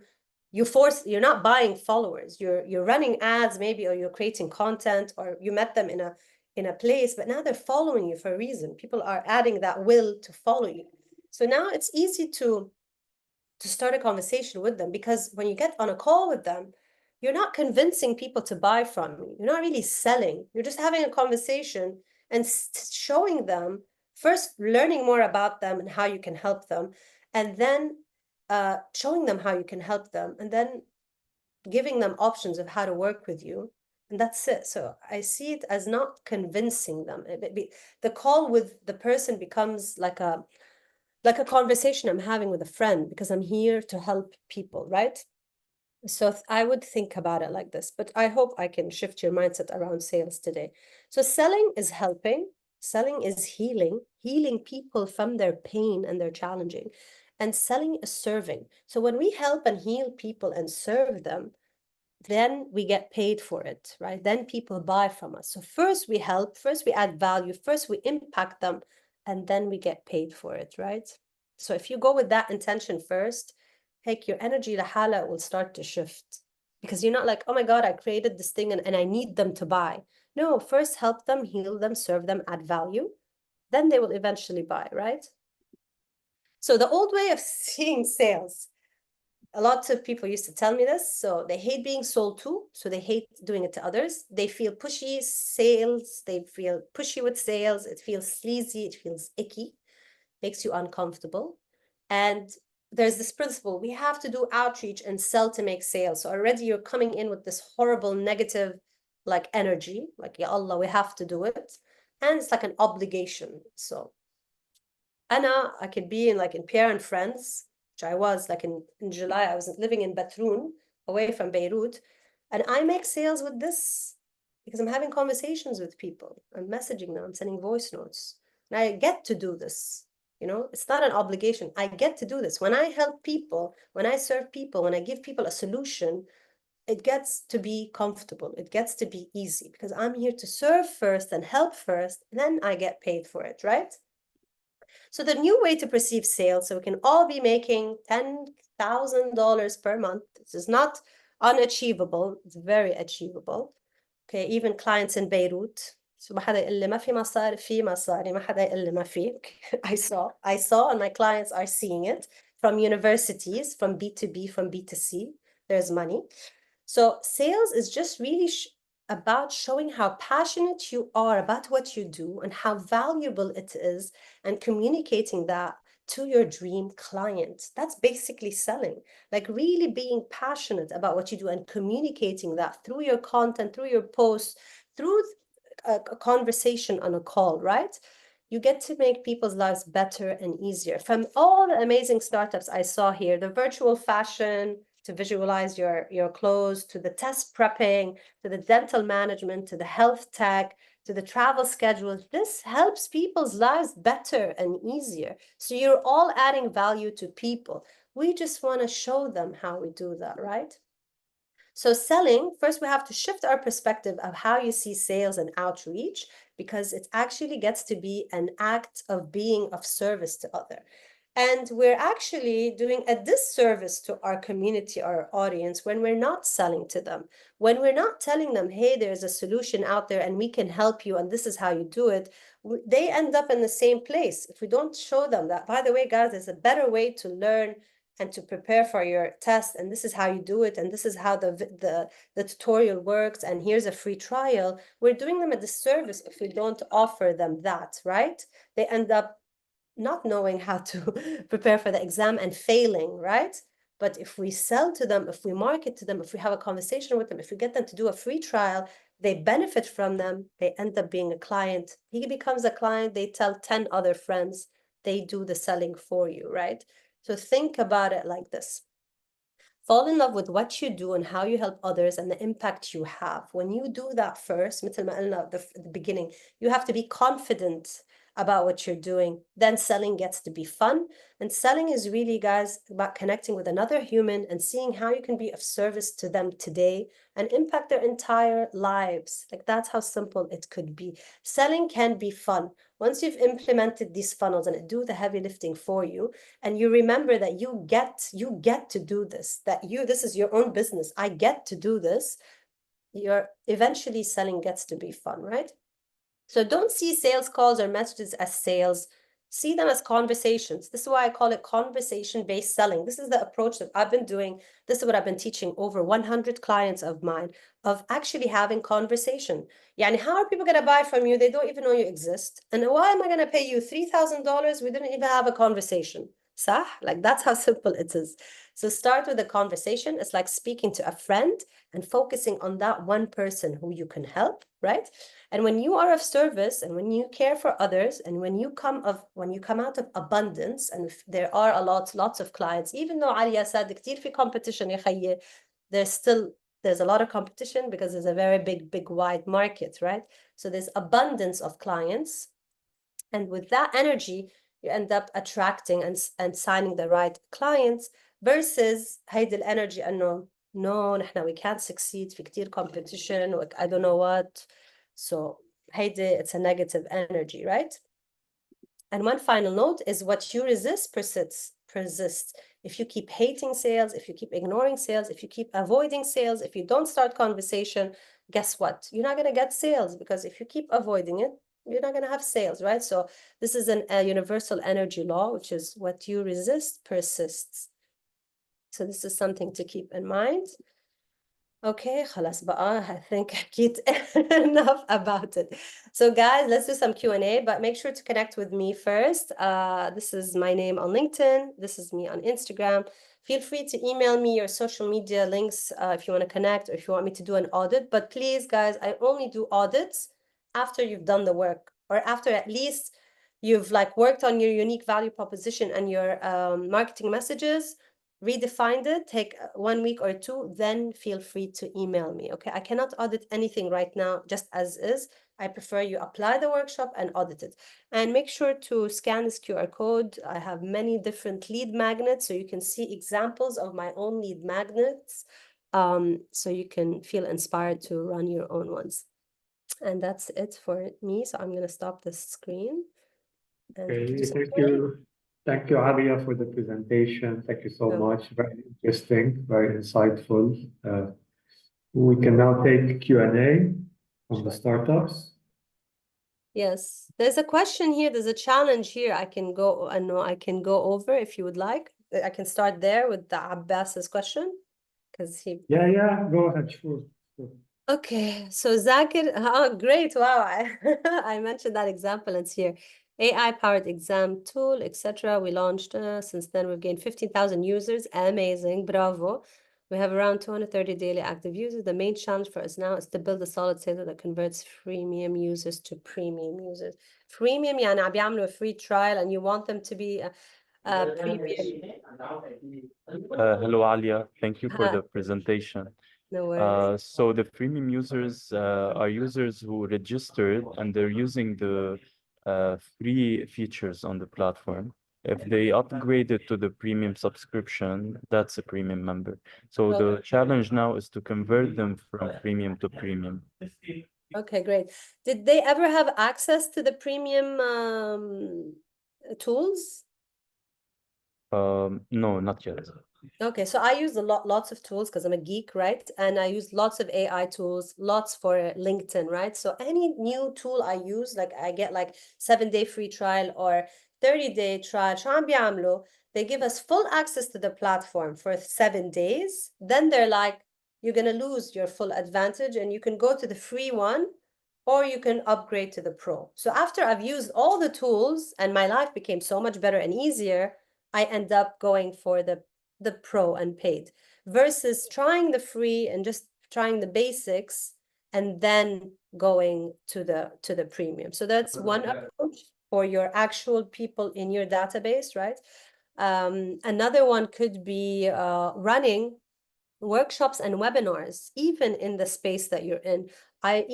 not buying followers. You're running ads maybe, or you're creating content, or you met them in a place, but now they're following you for a reason. People are adding that will to follow you. So now it's easy to start a conversation with them, because when you get on a call with them, you're not convincing people to buy from you. You're not really selling. You're just having a conversation and showing them, first learning more about them and how you can help them, and then showing them how you can help them, and then giving them options of how to work with you. And that's it. So I see it as not convincing them. The call with the person becomes like a conversation I'm having with a friend, because I'm here to help people, right? So I would think about it like this, but I hope I can shift your mindset around sales today. So selling is helping, selling is healing people from their pain and their challenging, and selling is serving. So when we help and heal people and serve them, then we get paid for it, right? Then people buy from us. So first we help, first we add value, first we impact them, and then we get paid for it, right? So if you go with that intention first, heck, your energy lahala will start to shift, because you're not like, oh my God, I created this thing and I need them to buy. No, first help them, heal them, serve them, add value, then they will eventually buy, right? So the old way of seeing sales, a lot of people used to tell me this. So they hate being sold to, so they hate doing it to others. They feel pushy sales. They feel pushy with sales. It feels sleazy. It feels icky, makes you uncomfortable. And there's this principle, we have to do outreach and sell to make sales. So already you're coming in with this horrible negative like energy, like, ya Allah, we have to do it. And it's like an obligation. So I could be in Pierre and Friends, which I was like in July. I was living in Batroun, away from Beirut, and I make sales with this because I'm having conversations with people. I'm messaging them, I'm sending voice notes, and I get to do this. You know, it's not an obligation. I get to do this. When I help people, when I serve people, when I give people a solution, it gets to be comfortable. It gets to be easy, because I'm here to serve first and help first, and then I get paid for it, right? So the new way to perceive sales, so we can all be making $10,000 per month. This is not unachievable. It's very achievable. Okay, even clients in Beirut. So ما حدا يقول لي ما في مصاري، في مصاري، ما حدا يقول لي ما في. I saw, and my clients are seeing it from universities, from B2B, from B2C. There's money. So sales is just really about showing how passionate you are about what you do and how valuable it is, and communicating that to your dream client. That's basically selling, like really being passionate about what you do and communicating that through your content, through your posts, through a conversation on a call, right? You get to make people's lives better and easier. From all the amazing startups I saw here, the virtual fashion to visualize your clothes, to the test prepping, to the dental management, to the health tech, to the travel schedules, this helps people's lives better and easier. So you're all adding value to people. We just want to show them how we do that, right? So selling, first we have to shift our perspective of how you see sales and outreach, because it actually gets to be an act of being of service to other. And we're actually doing a disservice to our community, our audience, when we're not selling to them, when we're not telling them, hey, there's a solution out there and we can help you and this is how you do it. They end up in the same place. If we don't show them that, by the way, guys, there's a better way to learn and to prepare for your test, and this is how you do it, and this is how the tutorial works, and here's a free trial, we're doing them a disservice if we don't offer them that, right? They end up not knowing how to prepare for the exam and failing, right? But if we sell to them, if we market to them, if we have a conversation with them, if we get them to do a free trial, they benefit from them, they end up being a client. He becomes a client, they tell 10 other friends, they do the selling for you, right? So think about it like this. Fall in love with what you do and how you help others and the impact you have. When you do that first, مثل ما قلنا at the beginning, you have to be confident about what you're doing. Then selling gets to be fun. And selling is really, guys, about connecting with another human and seeing how you can be of service to them today and impact their entire lives. Like, that's how simple it could be. Selling can be fun. Once you've implemented these funnels and do the heavy lifting for you, and you remember that you get to do this, that this is your own business, I get to do this, you're eventually selling gets to be fun, right? So don't see sales calls or messages as sales. See them as conversations. This is why I call it conversation-based selling. This is the approach that I've been doing. This is what I've been teaching over 100 clients of mine, of actually having conversation. Yani, how are people going to buy from you? They don't even know you exist. And why am I going to pay you $3,000? We didn't even have a conversation. Sah? Like, that's how simple it is. So start with a conversation. It's like speaking to a friend and focusing on that one person who you can help, right? And when you are of service and when you care for others and when you come out of abundance, and if there are lots of clients, even though Alia said كتير في competition يا خيي, there's a lot of competition because there's a very big wide market, right? So there's abundance of clients, and with that energy you end up attracting and signing the right clients, versus هيدي الانرجي انه no نحن we can't succeed في كتير competition, I don't know what. So هيدي, it's a negative energy, right? And one final note is what you resist persists. If you keep hating sales, if you keep ignoring sales, if you keep avoiding sales, if you don't start conversation, guess what? You're not going to get sales, because if you keep avoiding it, you're not going to have sales, right? So this is a universal energy law, which is what you resist persists. So this is something to keep in mind. Okay, خلاص بقى, I think I get enough about it. So guys, let's do some Q&A, but make sure to connect with me first. This is my name on LinkedIn. This is me on Instagram. Feel free to email me your social media links if you want to connect or if you want me to do an audit. But please, guys, I only do audits after you've done the work, or after at least you've like worked on your unique value proposition and your marketing messages, redefined it, take 1 week or 2, then feel free to email me, okay? I cannot audit anything right now just as is. I prefer you apply the workshop and audit it. And make sure to scan this QR code. I have many different lead magnets, so you can see examples of my own lead magnets, so you can feel inspired to run your own ones. And that's it for me, so I'm going to stop the screen. And Okay, thank you, Alia, for the presentation. Thank you so much. Very interesting, very insightful. We can now take Q&A from the startups. Yes, there's a question here. There's a challenge here. I can go over if you would like. I can start there with the Abbas's question, because he. Yeah, go ahead, sure. Okay, so Zakir, great, wow, I mentioned that example, it's here. AI-powered exam tool, etc. We launched, since then we've gained 15,000 users. Amazing, bravo. We have around 230 daily active users. The main challenge for us now is to build a solid sales that converts freemium users to premium users. Freemium يعني عم بيعملوا a free trial and you want them to be premium. Hello, Alia. Thank you for the presentation. No worries. So the freemium users are users who registered and they're using the free features on the platform. If they upgraded to the premium subscription, that's a premium member. So the challenge now is to convert them from premium to premium. Okay, great. Did they ever have access to the premium tools? No, not yet. Okay, so I use lots of tools because I'm a geek, right? And I use lots of AI tools, lots for LinkedIn, right? So any new tool I use, like I get like 7-day free trial or 30-day trial, شو عم بيعملوا? They give us full access to the platform for 7 days. Then they're like, you're gonna lose your full advantage and you can go to the free one or you can upgrade to the pro. So after I've used all the tools and my life became so much better and easier, I end up going for the pro and paid versus trying the free and just trying the basics and then going to the premium. So that's one approach for your actual people in your database, right? Another one could be running workshops and webinars, even in the space that you're in. I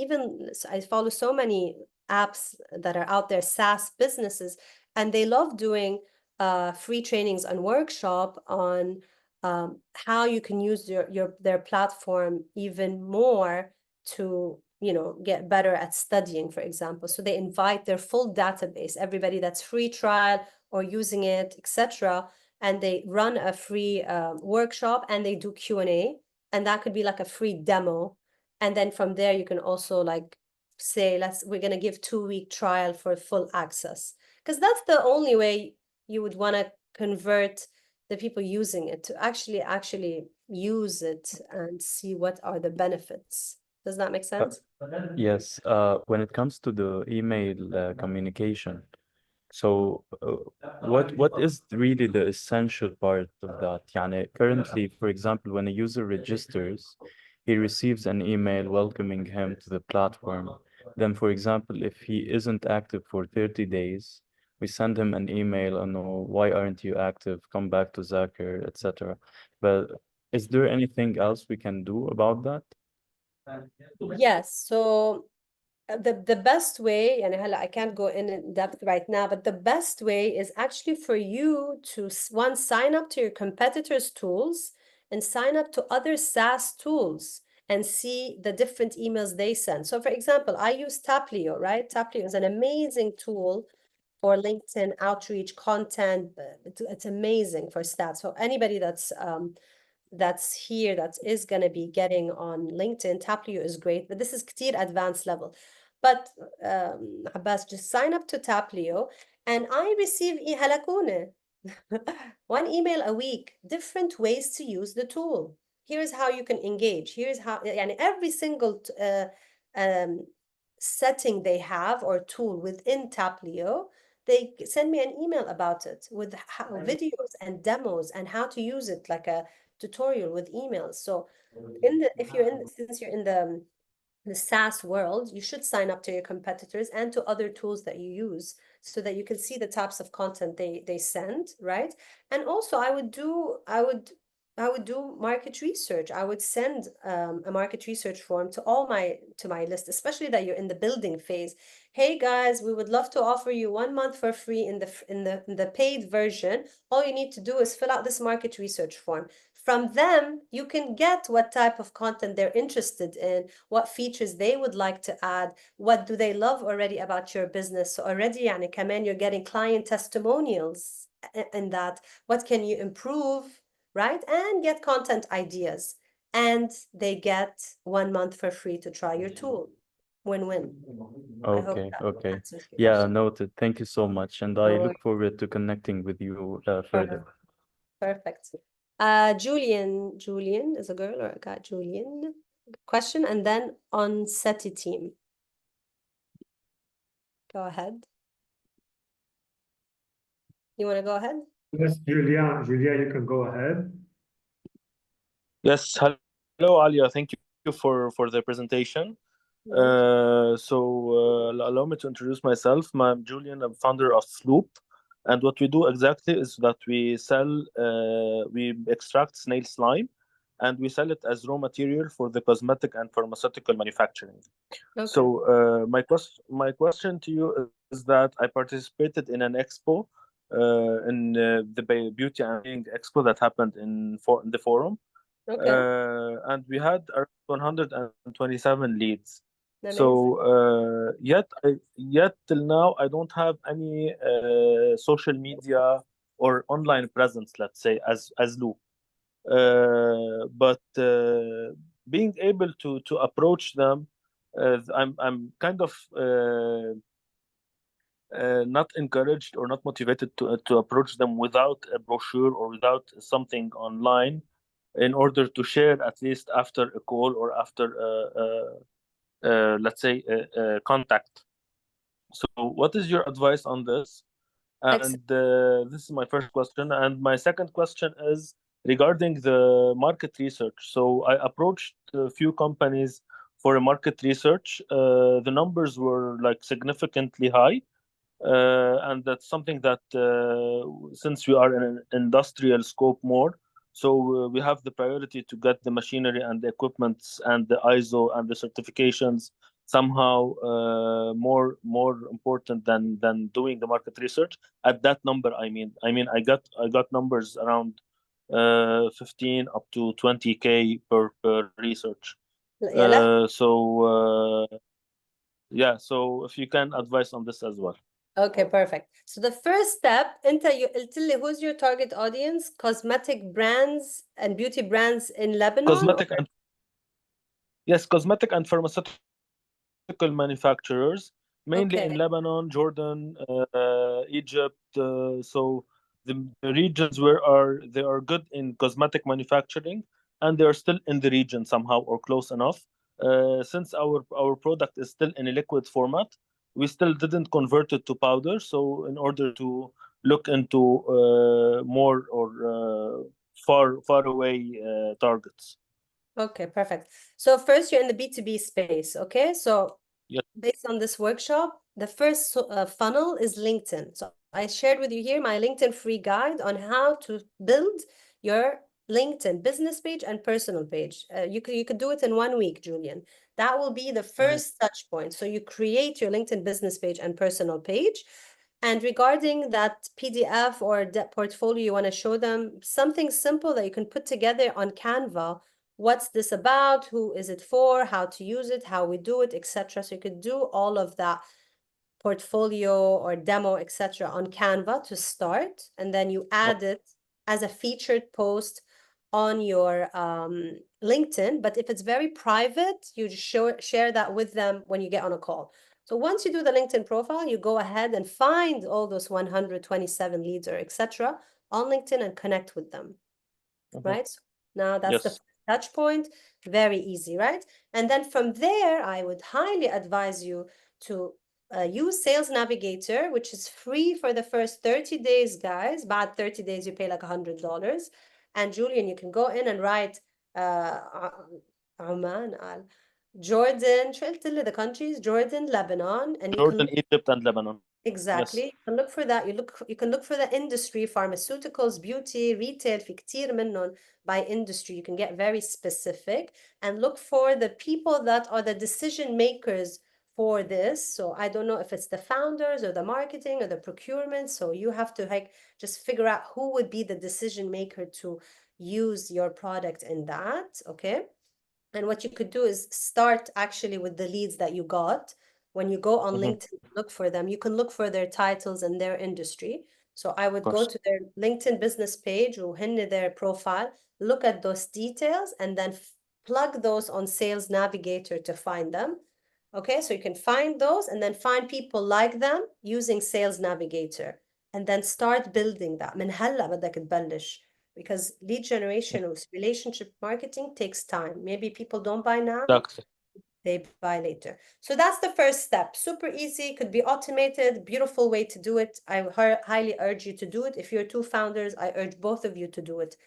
follow so many apps that are out there, SaaS businesses, and they love doing free trainings and workshop on how you can use their platform even more to get better at studying, for example. So they invite their full database, everybody that's free trial or using it, etc., and they run a free workshop and they do Q&A, and that could be like a free demo. And then from there, you can also like say, we're going to give 2-week trial for full access, because that's the only way you would want to convert the people using it to actually use it and see what are the benefits. Does that make sense? Yes. When it comes to the email communication, so what is really the essential part of that? Yani, currently, for example, when a user registers, he receives an email welcoming him to the platform. Then, for example, if he isn't active for 30 days, we send him an email and why aren't you active? Come back to Zakir, etc. But is there anything else we can do about that? Yes. So the best way, and I can't go in depth right now, but the best way is actually for you to sign up to your competitors' tools and sign up to other SaaS tools and see the different emails they send. So for example, I use Taplio, right? Taplio is an amazing tool for LinkedIn outreach content. It's amazing for stats. So anybody that's here that is going to be getting on LinkedIn, Taplio is great, but this is كتير advanced level. But Abbas, just sign up to Taplio and I receive halakune. 1 email a week, different ways to use the tool. Here's how you can engage. Here's how, and every single setting they have or tool within Taplio, they send me an email about it with videos and demos and how to use it, like a tutorial with emails. So since you're in the SaaS world, you should sign up to your competitors and to other tools that you use so that you can see the types of content they send, right? And also I would do market research. I would send a market research form to my list, especially that you're in the building phase. Hey guys, we would love to offer you 1 month for free in the paid version. All you need to do is fill out this market research form. From them, you can get what type of content they're interested in, what features they would like to add, what do they love already about your business. So already, يعني كمان you're getting client testimonials in that. What can you improve, right? And get content ideas. And they get 1 month for free to try your tool. Win-win. Okay, okay. Answers your Yeah, question. noted. Thank you so much. And I look forward to connecting with you further. Perfect. Julian is a girl or a guy? Julian. Question, and then on SETI team. Go ahead. You want to go ahead? Yes, Julia. Julia, you can go ahead. Yes, hello, Alia. Thank you for the presentation. Allow me to introduce myself. I'm Julian. I'm founder of Loop, and what we do exactly is that we extract snail slime, and we sell it as raw material for the cosmetic and pharmaceutical manufacturing. Okay. So my question to you is that I participated in an expo, in the Beauty and Being Expo that happened in the forum. Okay. And we had around 127 leads. Amazing. So yet till now I don't have any social media or online presence, let's say, as Loop. But being able to approach them, I'm kind of not encouraged or not motivated to approach them without a brochure or without something online, in order to share at least after a call or after let's say a contact. So what is your advice on this? And this is my first question. And my second question is regarding the market research. So I approached a few companies for a market research. The numbers were like significantly high. And that's something that since we are in an industrial scope more, so we have the priority to get the machinery and the equipments and the ISO and the certifications somehow more important than doing the market research at that number. I got numbers around 15 up to 20K per research. So if you can advise on this as well. Okay, perfect. So the first step, you قلت لي who's your target audience? Cosmetic brands and beauty brands in Lebanon? Cosmetic and pharmaceutical manufacturers, mainly in Lebanon, Jordan, Egypt. So the regions where they are good in cosmetic manufacturing, and they are still in the region somehow or close enough. Since our product is still in a liquid format, we still didn't convert it to powder. So in order to look into more or far away targets. Okay, perfect. So first you're in the B2B space, okay? So based on this workshop, the first funnel is LinkedIn. So I shared with you here my LinkedIn free guide on how to build your LinkedIn business page and personal page. You could do it in 1 week, Julian. That will be the first touch point. So you create your LinkedIn business page and personal page. And regarding that PDF or that portfolio, you want to show them something simple that you can put together on Canva. What's this about? Who is it for? How to use it? How we do it, etc. So you could do all of that portfolio or demo, etc. on Canva to start, and then you add it as a featured post on your LinkedIn. But if it's very private, you just share that with them when you get on a call. So once you do the LinkedIn profile, you go ahead and find all those 127 leads or etc. on LinkedIn and connect with them, right? So now that's the touch point. Very easy, right? And then from there, I would highly advise you to use Sales Navigator, which is free for the first 30 days, guys. Bad 30 days, you pay like $100. And Julian, you can go in and write Oman, Jordan, the countries, Jordan, Lebanon, and Jordan, Egypt, and Lebanon. Exactly. You can look for that. You can look for the industry, pharmaceuticals, beauty, retail, في كتير منهم by industry. You can get very specific and look for the people that are the decision makers for this. So I don't know if it's the founders or the marketing or the procurement. So you have to just figure out who would be the decision maker to use your product in that. Okay. And what you could do is start actually with the leads that you got. When you go on LinkedIn, look for them. You can look for their titles and their industry. So I would go to their LinkedIn business page or their profile, look at those details, and then plug those on Sales Navigator to find them. Okay, so you can find those and then find people like them using Sales Navigator, and then start building that. من هلا بدك تبلش. Because lead generation or relationship marketing takes time. Maybe people don't buy now. they buy later. So that's the first step. Super easy, could be automated, beautiful way to do it. I highly urge you to do it. If you're two founders, I urge both of you to do it.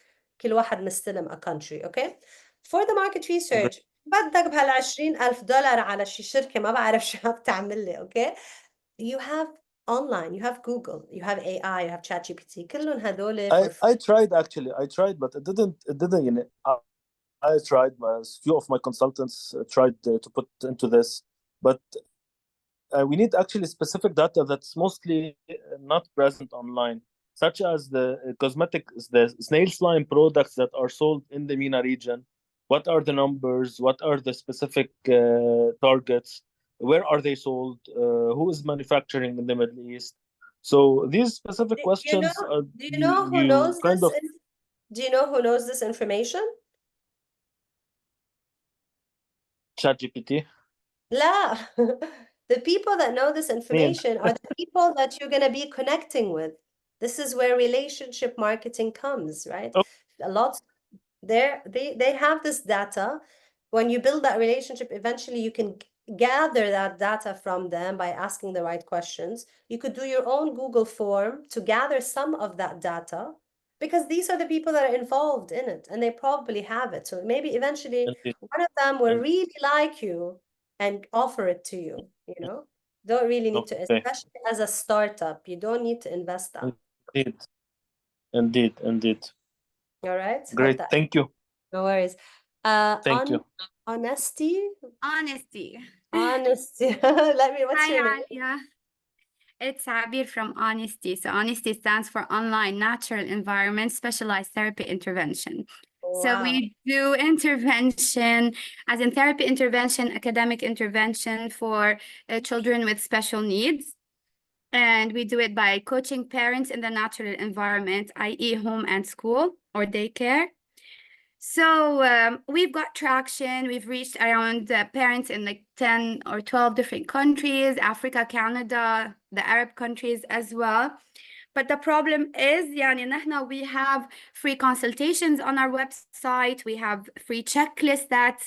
كل واحد مستلم a country, okay? For the market research, بدك بهال$20,000 على شي شركة ما بعرف شو بتعمل لي, okay? You have online, you have Google, you have AI, you have ChatGPT. كلهم هذول for I tried actually. I tried, but it didn't. You know, I tried. A few of my consultants tried to put into this, but we need actually specific data that's mostly not present online, such as the the snail slime products that are sold in the MENA region. What are the numbers? What are the specific targets? Where are they sold? Who is manufacturing in the Middle East? So these specific questions, do you know who knows kind this? of Do you know who knows this information? ChatGPT. La. The people that know this information are the people that you're going to be connecting with. This is where relationship marketing comes, right? Oh. A lot they have this data. When you build that relationship, eventually you can gather that data from them by asking the right questions. You could do your own Google form to gather some of that data, because these are the people that are involved in it and they probably have it. So maybe eventually Indeed. one of them will really like you and offer it to you, you know? Don't really need to, Okay. especially as a startup, you don't need to invest that. Indeed. All right? Hope Great. that, Thank you. no worries. Thank you. Honesty? Honesty. Honesty. What's your name? Alia. It's Abir from Honesty. So Honesty stands for Online Natural Environment Specialized Therapy Intervention. So Wow. we do intervention, as in therapy intervention, academic intervention for children with special needs. And we do it by coaching parents in the natural environment, i.e. home and school or daycare. So we've got traction. We've reached around parents in like 10 or 12 different countries, Africa, Canada, the Arab countries as well. But the problem is, we have free consultations on our website. We have free checklists that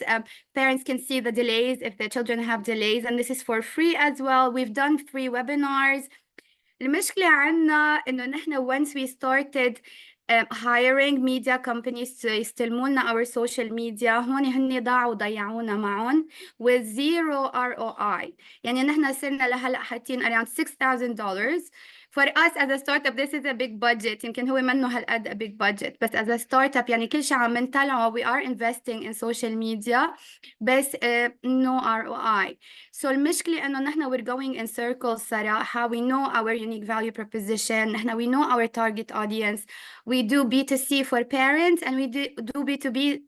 parents can see the delays if their children have delays. And this is for free as well. We've done free webinars. المشكلة عنا إنه نحن once we started hiring media companies to يستلموا لنا our social media, هون هن ضيعونا معهم with zero ROI. يعني نحن صرنا لهلا حاطين around $6,000. For us as a startup, this is a big budget. يمكن هو منه هالقد a big budget. But as a startup, يعني كل شيء عم نطلعه, we are investing in social media, بس no ROI. So المشكلة إنه نحن we're going in circles صراحة. We know our unique value proposition. نحن we know our target audience. We do B2C for parents and we do B2B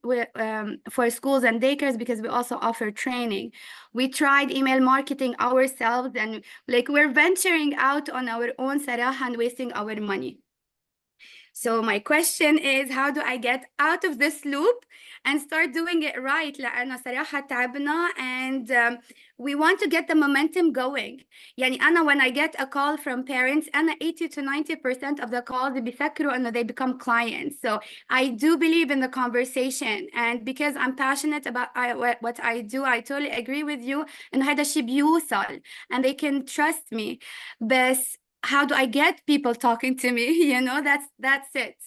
for schools and daycares because we also offer training. We tried email marketing ourselves and like we're venturing out on our own صراحة and wasting our money. So my question is, how do I get out of this loop and start doing it right? لأنه صراحة تعبنا and we want to get the momentum going. يعني أنا when I get a call from parents, أنا 80 to 90% of the calls بيفكروا إنه they become clients. So I do believe in the conversation, and because I'm passionate about what I do, I totally agree with you. إنه هذا الشيء بيوصل and they can trust me. بس how do I get people talking to me? You know, that's it.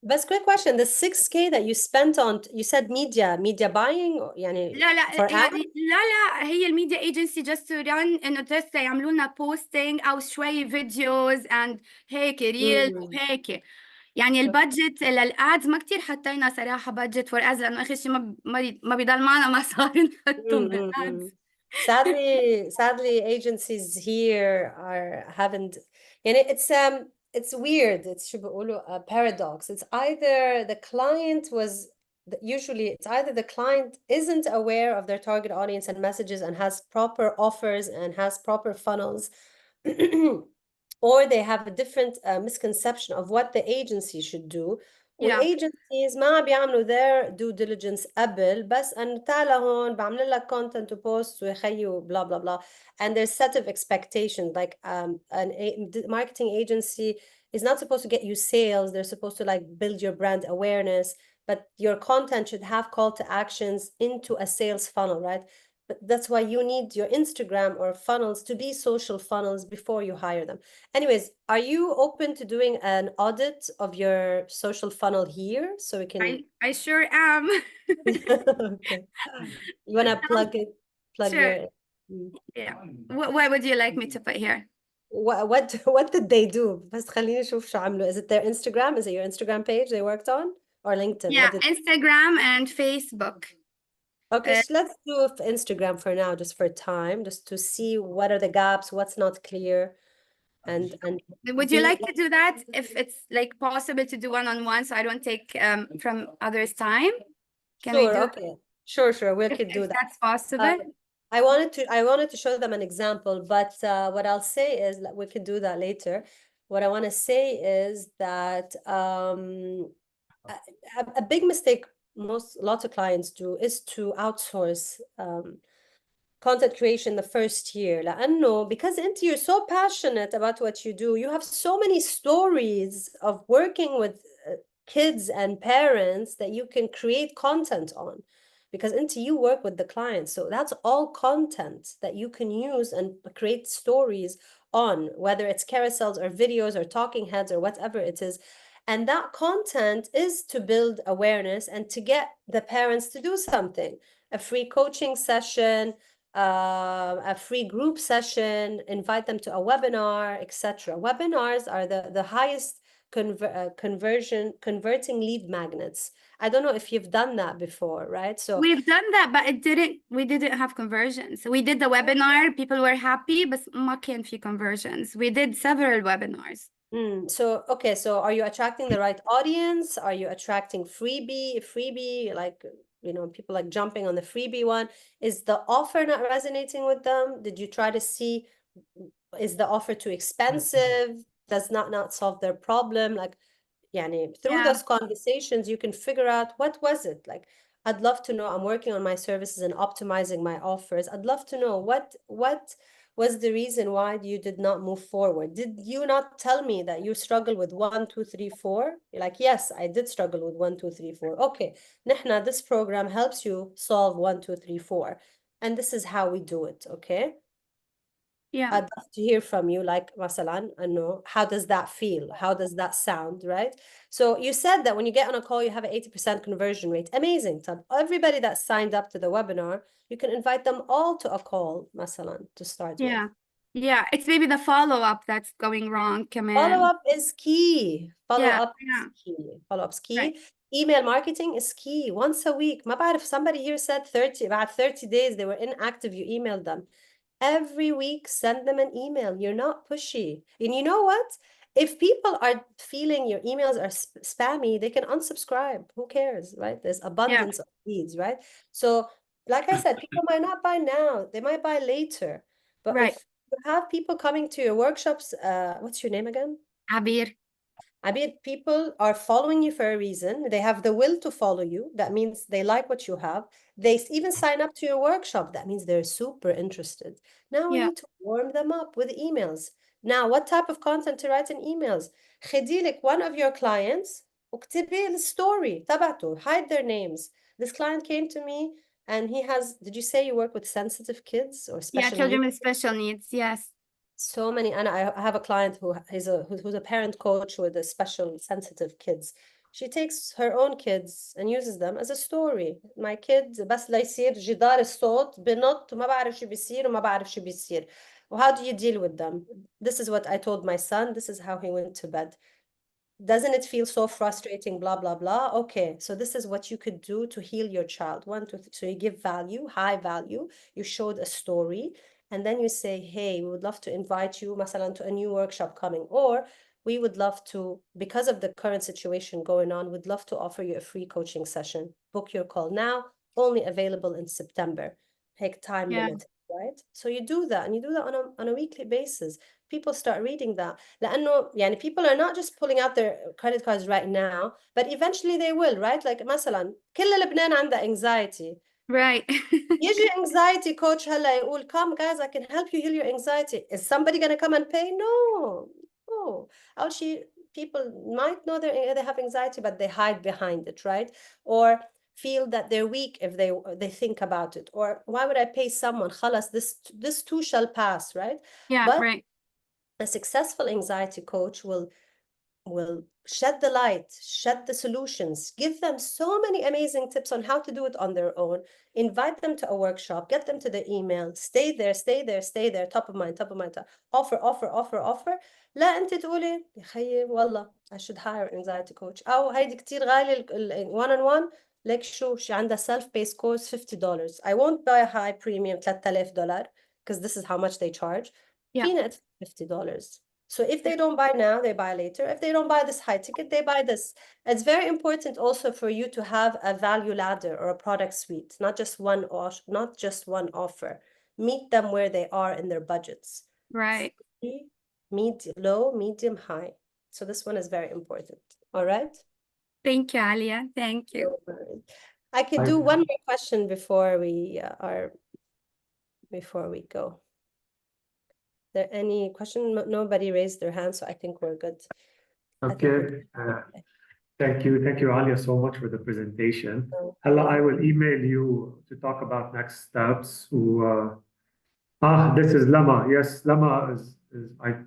But quick question, the 6K that you spent on, you said media buying, يعني لا for يعني ads? لا هي الميديا ايجنسي just to run انه just يعملوا لنا posting او شوي فيديوز and هيك ريل وهيك. يعني البادجت للادز ما كتير حطينا صراحه بادجت فور از لانه اخر شيء ما بيضل معنا مصاري نحطهم بالادز. Sadly, agencies here haven't. And it's weird. It's شو بيقولوا a paradox. It's either the client usually it's either the client isn't aware of their target audience and messages and has proper offers and has proper funnels, or they have a different misconception of what the agency should do. والايجنسيز ما بيعملوا their due diligence قبل بس انه تعال هون بعمل لك content to post ويخيو blah blah blah, and there's set of expectations like a marketing agency is not supposed to get you sales, they're supposed to like build your brand awareness, but your content should have call to actions into a sales funnel, right? But that's why you need your Instagram or funnels to be social funnels before you hire them. Anyways, are you open to doing an audit of your social funnel here so we can? I sure am. Okay. You wanna plug Sure. your. Yeah. What would you like me to put here? What did they do? بس خليني أشوف شو عملوا. Is it their Instagram? Is it your Instagram page they worked on? Or LinkedIn? Yeah, Instagram and Facebook. Okay, so let's do Instagram for now, just for time, just to see what are the gaps, what's not clear, and would you like to do that if it's like possible to do one-on-one so I don't take from others' time? Can we sure, do okay, sure, we could do if that. that's possible? I wanted to show them an example, but what I'll say is that we could do that later. What I want to say is that a big mistake lots of clients do is to outsource content creation the first year. لأنه because you're so passionate about what you do, you have so many stories of working with kids and parents that you can create content on. Because you work with the clients, so that's all content that you can use and create stories on, whether it's carousels or videos or talking heads or whatever it is. And that content is to build awareness and to get the parents to do something. A free coaching session, a free group session, invite them to a webinar, etc. Webinars are the highest converting lead magnets. I don't know if you've done that before, right? So we've done that, but we didn't have conversions. We did the webinar, people were happy, but ما كان في conversions. We did several webinars. So okay, so are you attracting the right audience? Are you attracting freebie, like, you know, people like jumping on the freebie one? Is the offer not resonating with them? Did you try to see, is the offer too expensive? Does not solve their problem? Like, يعني through those conversations, you can figure out what was it. Like, I'd love to know. I'm working on my services and optimizing my offers. I'd love to know what was the reason why you did not move forward. Did you not tell me that you struggle with 1, 2, 3, 4? You're like, yes, I did struggle with 1, 2, 3, 4. Okay, نحنا, this program helps you solve 1, 2, 3, 4. And this is how we do it, okay? Yeah. I'd love to hear from you, like, مثلا, how does that feel? How does that sound, right? So you said that when you get on a call, you have an 80% conversion rate. Amazing. So everybody that signed up to the webinar, you can invite them all to a call, مثلا, to start with. Yeah, it's maybe the follow-up that's going wrong. Follow-up is key. Follow-up Yeah. is key. Follow-up's key. Right. Email marketing is key. Once a week. ما بعرف, somebody here said about 30 days they were inactive, you emailed them. Every week, send them an email. You're not pushy. And you know what? If people are feeling your emails are spammy, they can unsubscribe. Who cares, right? There's abundance of leads, right? So, like I said, people might not buy now. They might buy later. But Right. if you have people coming to your workshops, what's your name again? Abir. People are following you for a reason. They have the will to follow you. That means they like what you have. They even sign up to your workshop. That means they're super interested. Now we need to warm them up with emails. Now, what type of content to write in emails? خدي لك one of your clients واكتبي الستوري تبعته. Hide their names. This client came to me and he has, did you say you work with sensitive kids or special children needs? with special needs, yes. So many, and I have a client who's a parent coach with a special sensitive kids. She takes her own kids and uses them as a story. My kid بس لا يصير جدار الصوت بنط وما بعرف شو بيصير وما بعرف شو بيصير. Well, how do you deal with them? This is what I told my son. This is how he went to bed. Doesn't it feel so frustrating? Blah, blah, blah. Okay, so this is what you could do to heal your child. 1, 2, 3. So you give value, high value. You showed a story. And then you say, hey, we would love to invite you, مثلا, to a new workshop coming. Or we would love to, because of the current situation going on, we'd love to offer you a free coaching session. Book your call now, only available in September. Take time limit, right? So you do that, and you do that on a weekly basis. People start reading that. لأنه يعني people are not just pulling out their credit cards right now, but eventually they will, right? Like مثلا كل لبنان عنده anxiety. Right. يجي anxiety coach هلا يقول, come guys, I can help you heal your anxiety. Is somebody going to come and pay? No. أول شيء people might know they have anxiety, but they hide behind it, right? Or feel that they're weak if they think about it. Or why would I pay someone? Khalas, this too shall pass, right? Yeah, But right. a successful anxiety coach will shed the light, shed the solutions, give them so many amazing tips on how to do it on their own, invite them to a workshop, get them to the email, stay there, top of mind, offer. لا انت تقولي يا خيي والله I should hire an anxiety coach او هيدي كتير غالي one on one. لك شو عندها self-paced course $50. I won't buy a high premium $3000 because this is how much they charge. Yeah. فينا at $50. So if they don't buy now, they buy later. If they don't buy this high ticket, they buy this. It's very important also for you to have a value ladder or a product suite, not just one offer. Meet them where they are in their budgets. Right. Low, medium, high. So this one is very important. All right. Thank you, Alia. Thank you. I could do one more question before we go. There any question? Nobody raised their hand, so I think we're good. Okay. Thank you, Alia, so much for the presentation. Hala, I will email you to talk about next steps. This is Lama. Yes, Lama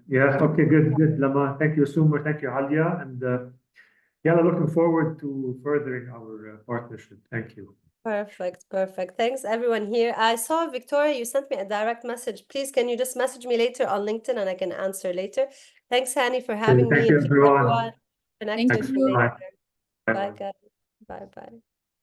yeah. Okay, good, Lama. Thank you so much. Thank you, Alia, and looking forward to furthering our partnership. Thank you. Perfect. Thanks, everyone here. I saw Victoria, you sent me a direct message. Please, can you just message me later on LinkedIn and I can answer later. Thanks, Hani, for having me. Thank you, everyone. Connect with you later. Bye, guys. Bye.